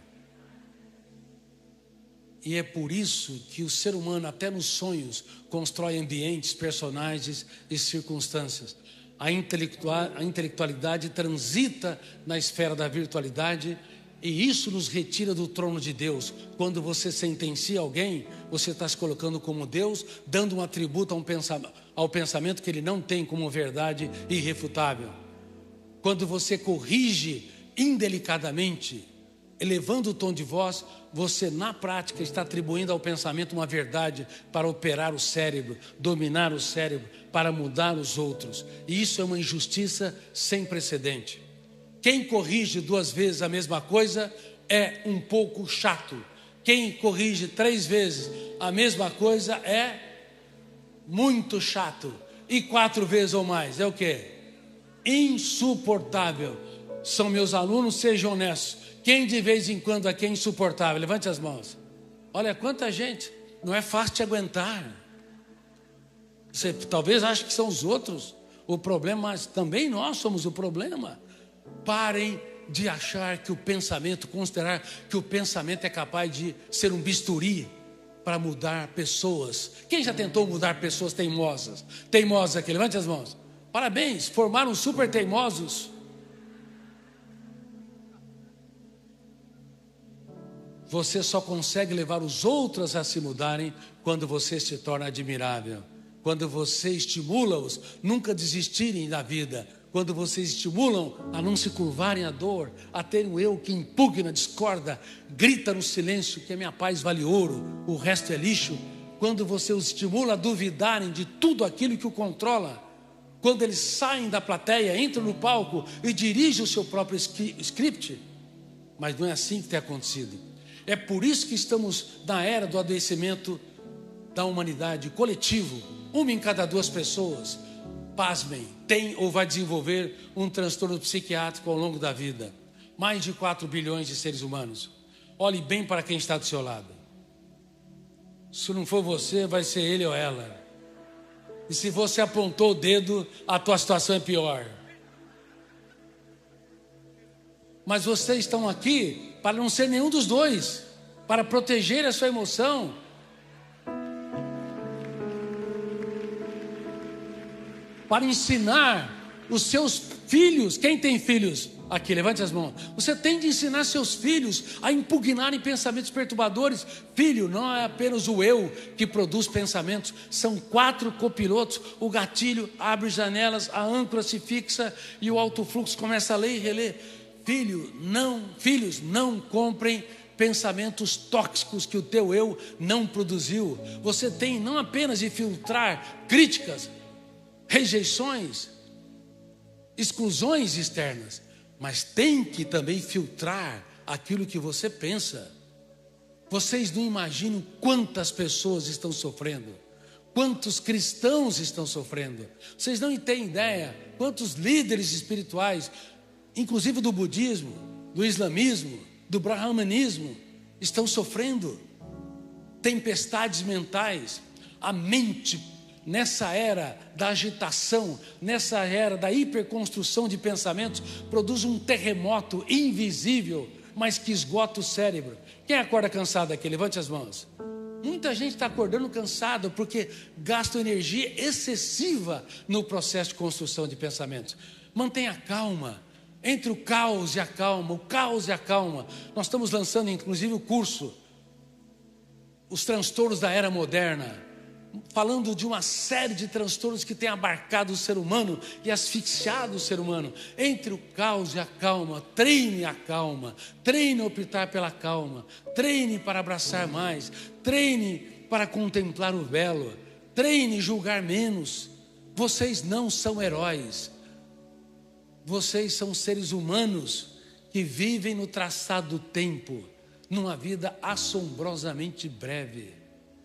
S2: E é por isso que o ser humano, até nos sonhos, constrói ambientes, personagens e circunstâncias. A intelectualidade transita na esfera da virtualidade e isso nos retira do trono de Deus. Quando você sentencia alguém, você está se colocando como Deus, dando um atributo ao pensamento que ele não tem como verdade irrefutável. Quando você corrige indelicadamente, elevando o tom de voz, você na prática está atribuindo ao pensamento uma verdade para operar o cérebro, dominar o cérebro, para mudar os outros. E isso é uma injustiça sem precedente. Quem corrige 2 vezes a mesma coisa é um pouco chato. Quem corrige 3 vezes a mesma coisa é muito chato. E 4 vezes ou mais é o quê? Insuportável. São meus alunos, sejam honestos. Quem de vez em quando aqui é insuportável? Levante as mãos. Olha quanta gente. Não é fácil de aguentar. Você talvez ache que são os outros o problema, mas também nós somos o problema. Parem de achar que o pensamento, considerar que o pensamento é capaz de ser um bisturi para mudar pessoas. Quem já tentou mudar pessoas teimosas? Teimosos aqui, levante as mãos. Parabéns, formaram super teimosos. Você só consegue levar os outros a se mudarem quando você se torna admirável. Quando você estimula-os nunca desistirem da vida. Quando vocês estimulam a não se curvarem à dor, a ter um eu que impugna, discorda, grita no silêncio que a minha paz vale ouro, o resto é lixo. Quando você os estimula a duvidarem de tudo aquilo que o controla, quando eles saem da plateia, entram no palco e dirigem o seu próprio script. Mas não é assim que tem acontecido. É por isso que estamos na era do adoecimento da humanidade coletivo. 1 em cada 2 pessoas, pasmem, tem ou vai desenvolver um transtorno psiquiátrico ao longo da vida. Mais de 4 bilhões de seres humanos. Olhe bem para quem está do seu lado. Se não for você, vai ser ele ou ela. E se você apontou o dedo, a tua situação é pior. Mas vocês estão aqui para não ser nenhum dos dois, para proteger a sua emoção. Para ensinar os seus filhos. Quem tem filhos? Aqui, levante as mãos. Você tem de ensinar seus filhos a impugnarem pensamentos perturbadores. Filho, não é apenas o eu que produz pensamentos. São 4 copilotos. O gatilho abre janelas, a âncora se fixa e o autofluxo começa a ler e reler. Filhos, não comprem pensamentos tóxicos que o teu eu não produziu. Você tem não apenas de filtrar críticas, rejeições, exclusões externas, mas tem que também filtrar aquilo que você pensa. Vocês não imaginam quantas pessoas estão sofrendo, quantos cristãos estão sofrendo. Vocês não têm ideia quantos líderes espirituais, inclusive do budismo, do islamismo, do brahmanismo, estão sofrendo tempestades mentais. A mente, nessa era da agitação, nessa era da hiperconstrução de pensamentos, produz um terremoto invisível, mas que esgota o cérebro. Quem acorda cansado aqui? Levante as mãos. Muita gente está acordando cansado porque gasta energia excessiva no processo de construção de pensamentos. Mantenha calma. Entre o caos e a calma, o caos e a calma. Nós estamos lançando inclusive o curso Os Transtornos da Era Moderna, falando de uma série de transtornos que tem abarcado o ser humano e asfixiado o ser humano. Entre o caos e a calma, treine a calma, treine a optar pela calma, treine para abraçar mais, treine para contemplar o belo, treine julgar menos. Vocês não são heróis. Vocês são seres humanos que vivem no traçado do tempo, numa vida assombrosamente breve.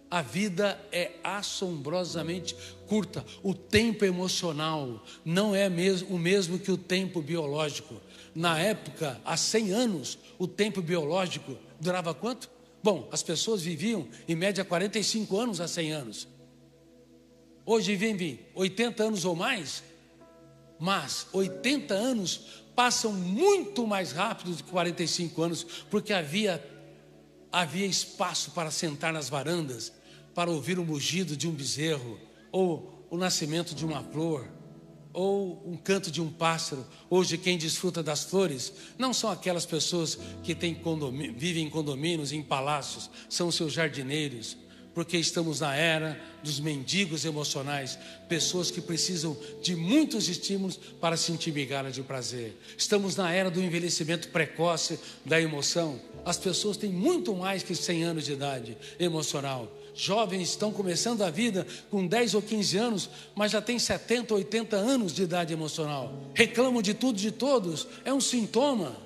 S2: A vida é assombrosamente curta. O tempo emocional não é o mesmo que o tempo biológico. Na época, há 100 anos, o tempo biológico durava quanto? Bom, as pessoas viviam em média 45 anos a 100 anos. Hoje vivem 80 anos ou mais. Mas 80 anos passam muito mais rápido do que 45 anos, porque havia espaço para sentar nas varandas, para ouvir o mugido de um bezerro, ou o nascimento de uma flor, ou um canto de um pássaro. Hoje quem desfruta das flores não são aquelas pessoas que vivem em condomínios, em palácios, são os seus jardineiros, porque estamos na era dos mendigos emocionais, pessoas que precisam de muitos estímulos para sentir migalhas de prazer. Estamos na era do envelhecimento precoce da emoção. As pessoas têm muito mais que 100 anos de idade emocional. Jovens estão começando a vida com 10 ou 15 anos, mas já têm 70, 80 anos de idade emocional. Reclamam de tudo, de todos, é um sintoma.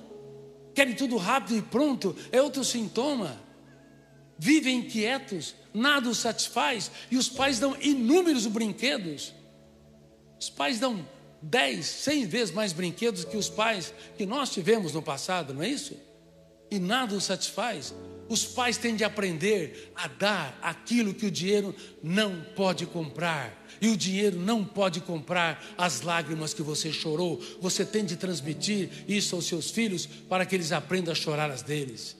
S2: Querem tudo rápido e pronto, é outro sintoma. Vivem inquietos, nada os satisfaz, e os pais dão inúmeros brinquedos. Os pais dão 10, 100 vezes mais brinquedos que os pais que nós tivemos no passado, não é isso? E nada os satisfaz. Os pais têm de aprender a dar aquilo que o dinheiro não pode comprar. E o dinheiro não pode comprar as lágrimas que você chorou. Você tem de transmitir isso aos seus filhos para que eles aprendam a chorar as deles.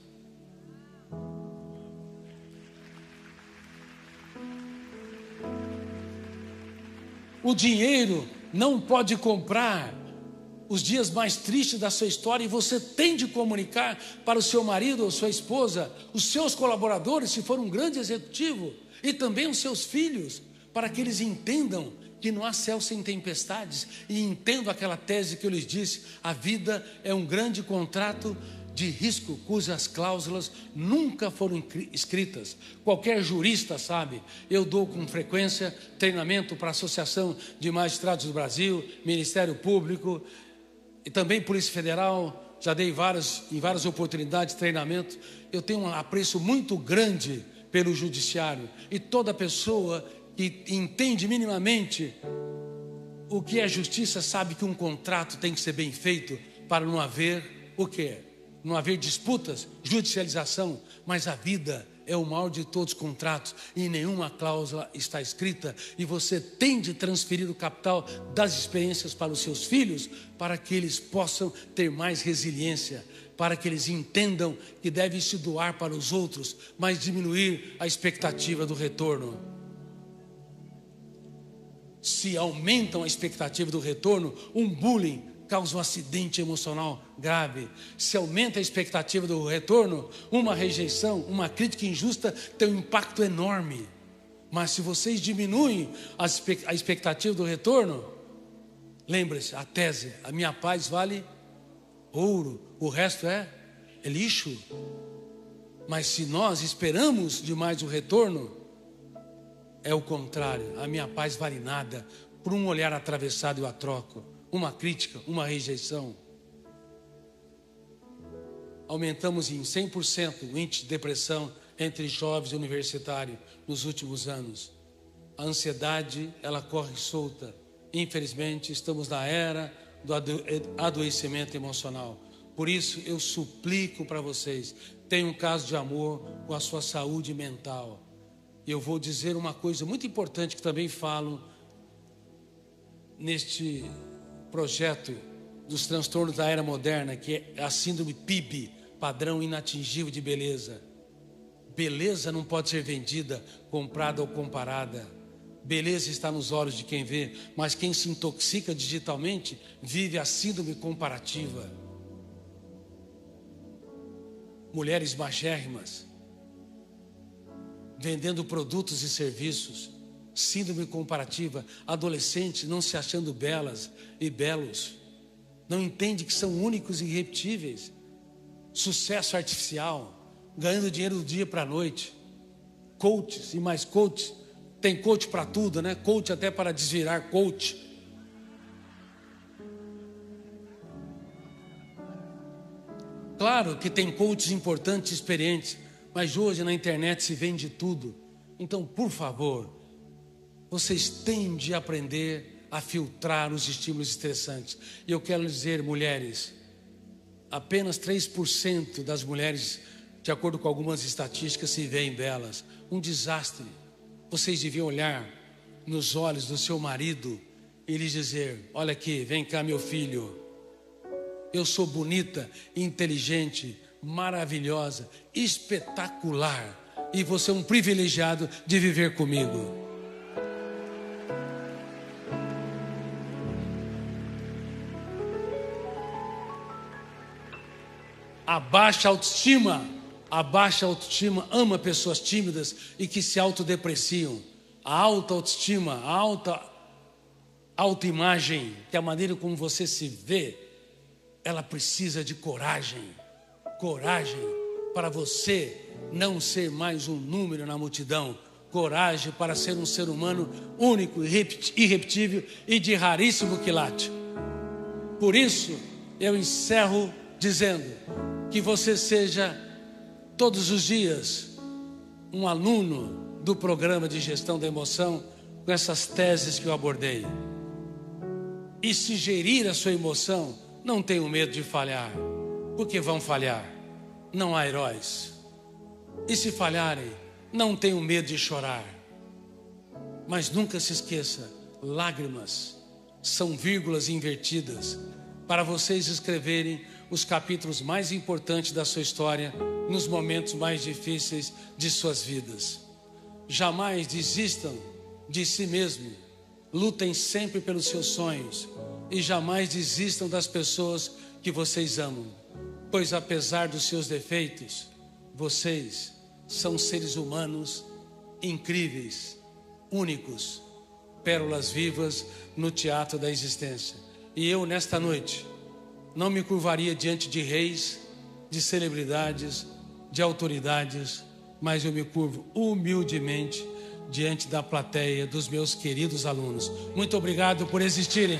S2: O dinheiro não pode comprar os dias mais tristes da sua história, e você tem de comunicar para o seu marido ou sua esposa, os seus colaboradores, se for um grande executivo, e também os seus filhos, para que eles entendam que não há céu sem tempestades, e entendam aquela tese que eu lhes disse: a vida é um grande contrato de risco cujas cláusulas nunca foram escritas. Qualquer jurista sabe. Eu dou com frequência treinamento para a Associação de Magistrados do Brasil, Ministério Público e também Polícia Federal. Já dei em várias oportunidades de treinamento. Eu tenho um apreço muito grande pelo judiciário, e toda pessoa que entende minimamente o que é justiça sabe que um contrato tem que ser bem feito para não haver o quê? Não haver disputas, judicialização, mas a vida é o maior de todos os contratos e nenhuma cláusula está escrita, e você tem de transferir o capital das experiências para os seus filhos, para que eles possam ter mais resiliência, para que eles entendam que devem se doar para os outros, mas diminuir a expectativa do retorno. Se aumentam a expectativa do retorno, um bullying causa um acidente emocional grave. Se aumenta a expectativa do retorno, uma rejeição, uma crítica injusta tem um impacto enorme. Mas se vocês diminuem a expectativa do retorno, lembre-se, a tese: a minha paz vale ouro, o resto é lixo. Mas se nós esperamos demais o retorno, é o contrário: a minha paz vale nada, por um olhar atravessado eu a troco. Uma crítica, uma rejeição. Aumentamos em 100% o índice de depressão entre jovens e universitários nos últimos anos. A ansiedade, ela corre solta. Infelizmente, estamos na era do adoecimento emocional. Por isso, eu suplico para vocês, tenham um caso de amor com a sua saúde mental. E eu vou dizer uma coisa muito importante que também falo neste projeto dos transtornos da era moderna, que é a síndrome PIB, padrão inatingível de beleza. Beleza não pode ser vendida, comprada ou comparada. Beleza está nos olhos de quem vê, mas quem se intoxica digitalmente vive a síndrome comparativa. Mulheres magérrimas, vendendo produtos e serviços, síndrome comparativa. Adolescentes não se achando belas e belos, não entende que são únicos e irrepetíveis. Sucesso artificial, ganhando dinheiro do dia para a noite. Coaches e mais coaches. Tem coach para tudo, né? Coach até para desvirar coach. Claro que tem coaches importantes e experientes, mas hoje na internet se vende tudo. Então, por favor, vocês têm de aprender a filtrar os estímulos estressantes. E eu quero dizer, mulheres, apenas 3% das mulheres, de acordo com algumas estatísticas, se veem belas. Um desastre. Vocês deviam olhar nos olhos do seu marido e lhe dizer: olha aqui, vem cá, meu filho. Eu sou bonita, inteligente, maravilhosa, espetacular. E você é um privilegiado de viver comigo. A baixa autoestima A baixa autoestima ama pessoas tímidas e que se autodepreciam. A alta autoestima, a alta autoimagem, que é a maneira como você se vê, ela precisa de coragem. Coragem para você não ser mais um número na multidão. Coragem para ser um ser humano único, irrepetível e de raríssimo quilate. Por isso, eu encerro dizendo que você seja todos os dias um aluno do programa de gestão da emoção com essas teses que eu abordei. E se gerir a sua emoção, não tenha medo de falhar, porque vão falhar. Não há heróis. E se falharem, não tenham medo de chorar. Mas nunca se esqueça, lágrimas são vírgulas invertidas para vocês escreverem os capítulos mais importantes da sua história nos momentos mais difíceis de suas vidas. Jamais desistam de si mesmo. Lutem sempre pelos seus sonhos e jamais desistam das pessoas que vocês amam, pois apesar dos seus defeitos, vocês são seres humanos incríveis, únicos, pérolas vivas no teatro da existência. E eu, nesta noite, não me curvaria diante de reis, de celebridades, de autoridades, mas eu me curvo humildemente diante da plateia dos meus queridos alunos. Muito obrigado por existirem.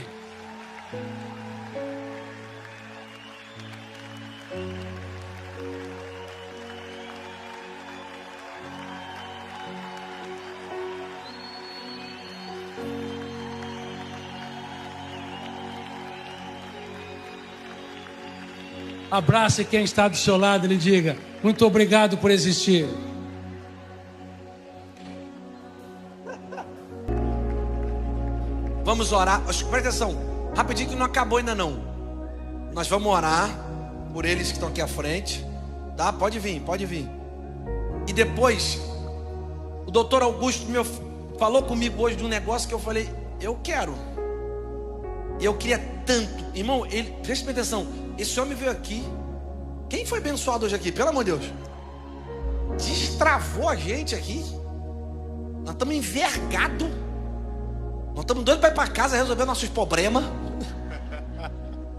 S2: Abrace quem está do seu lado e lhe diga: muito obrigado por existir.
S1: Vamos orar. Presta atenção, rapidinho que não acabou ainda não. Nós vamos orar por eles que estão aqui à frente, tá? Pode vir, pode vir. E depois, o doutor Augusto falou comigo hoje de um negócio que eu falei, eu quero. Eu queria tanto. Irmão, presta atenção, esse homem veio aqui. Quem foi abençoado hoje aqui? Pelo amor de Deus. Destravou a gente aqui. Nós estamos envergados. Nós estamos doidos para ir para casa resolver nossos problemas.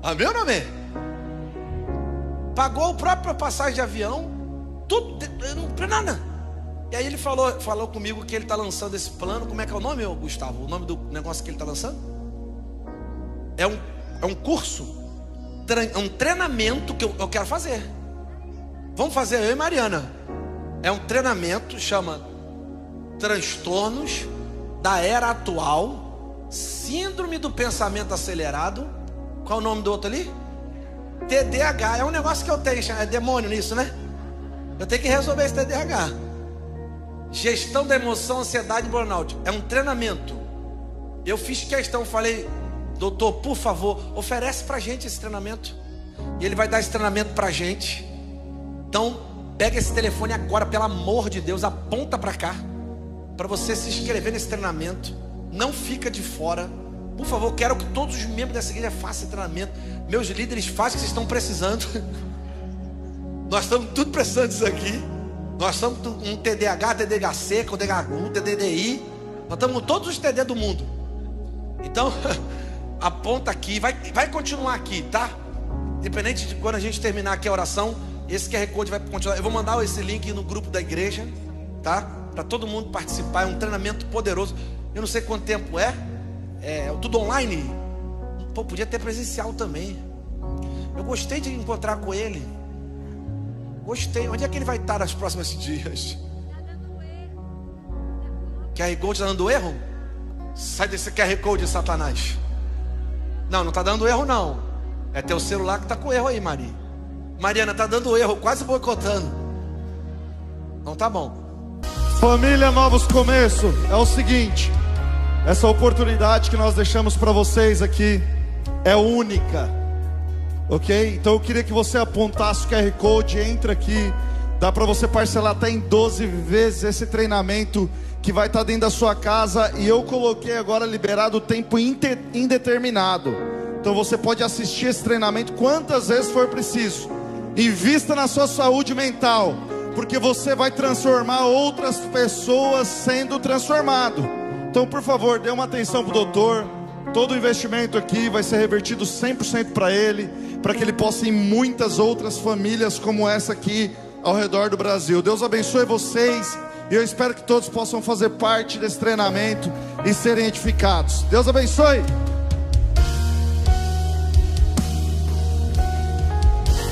S1: Amém ou não amém? Pagou a própria passagem de avião. Tudo, não nada. E aí ele falou comigo que ele está lançando esse plano. Como é que é o nome, Gustavo? O nome do negócio que ele está lançando? É um curso, um treinamento que eu quero fazer. Vamos fazer, eu e Mariana. É um treinamento, chama Transtornos da Era Atual, Síndrome do Pensamento Acelerado. Qual é o nome do outro ali? TDAH. É um negócio que eu tenho, é demônio nisso, né? Eu tenho que resolver esse TDAH. Gestão da emoção, ansiedade e burnout. É um treinamento. Eu fiz questão, falei, doutor, por favor, oferece pra gente esse treinamento. E ele vai dar esse treinamento pra gente. Então, pega esse telefone agora, pelo amor de Deus, aponta pra cá, para você se inscrever nesse treinamento. Não fica de fora. Por favor, quero que todos os membros dessa igreja façam esse treinamento. Meus líderes fazem o que vocês estão precisando. Nós estamos tudo precisando disso aqui. Nós estamos um TDAH, TDHC, TDHU, TDDI. Nós estamos com todos os TD do mundo. Então, aponta aqui, vai continuar aqui, tá? Independente de quando a gente terminar aqui a oração, esse QR Code vai continuar. Eu vou mandar esse link no grupo da igreja, tá? Para todo mundo participar. É um treinamento poderoso. Eu não sei quanto tempo é tudo online. Pô, podia ter presencial também. Eu gostei de encontrar com ele. Gostei. Onde é que ele vai estar nos próximos dias? QR Code está dando erro? Sai desse QR Code, Satanás. Não está dando erro não. É teu celular que está com erro aí, Maria. Mariana, está dando erro, quase boicotando. Não tá bom.
S10: Família Novos Começos, é o seguinte, essa oportunidade que nós deixamos para vocês aqui é única, ok? Então eu queria que você apontasse o QR Code, entra aqui, dá para você parcelar até em 12 vezes esse treinamento que vai estar dentro da sua casa. E eu coloquei agora liberado o tempo indeterminado. Então você pode assistir esse treinamento quantas vezes for preciso. Invista na sua saúde mental. porque você vai transformar outras pessoas sendo transformado. Então, por favor, dê uma atenção para o doutor. Todo o investimento aqui vai ser revertido 100% para ele, para que ele possa ir em muitas outras famílias como essa aqui ao redor do Brasil. Deus abençoe vocês e eu espero que todos possam fazer parte desse treinamento e serem edificados. Deus abençoe.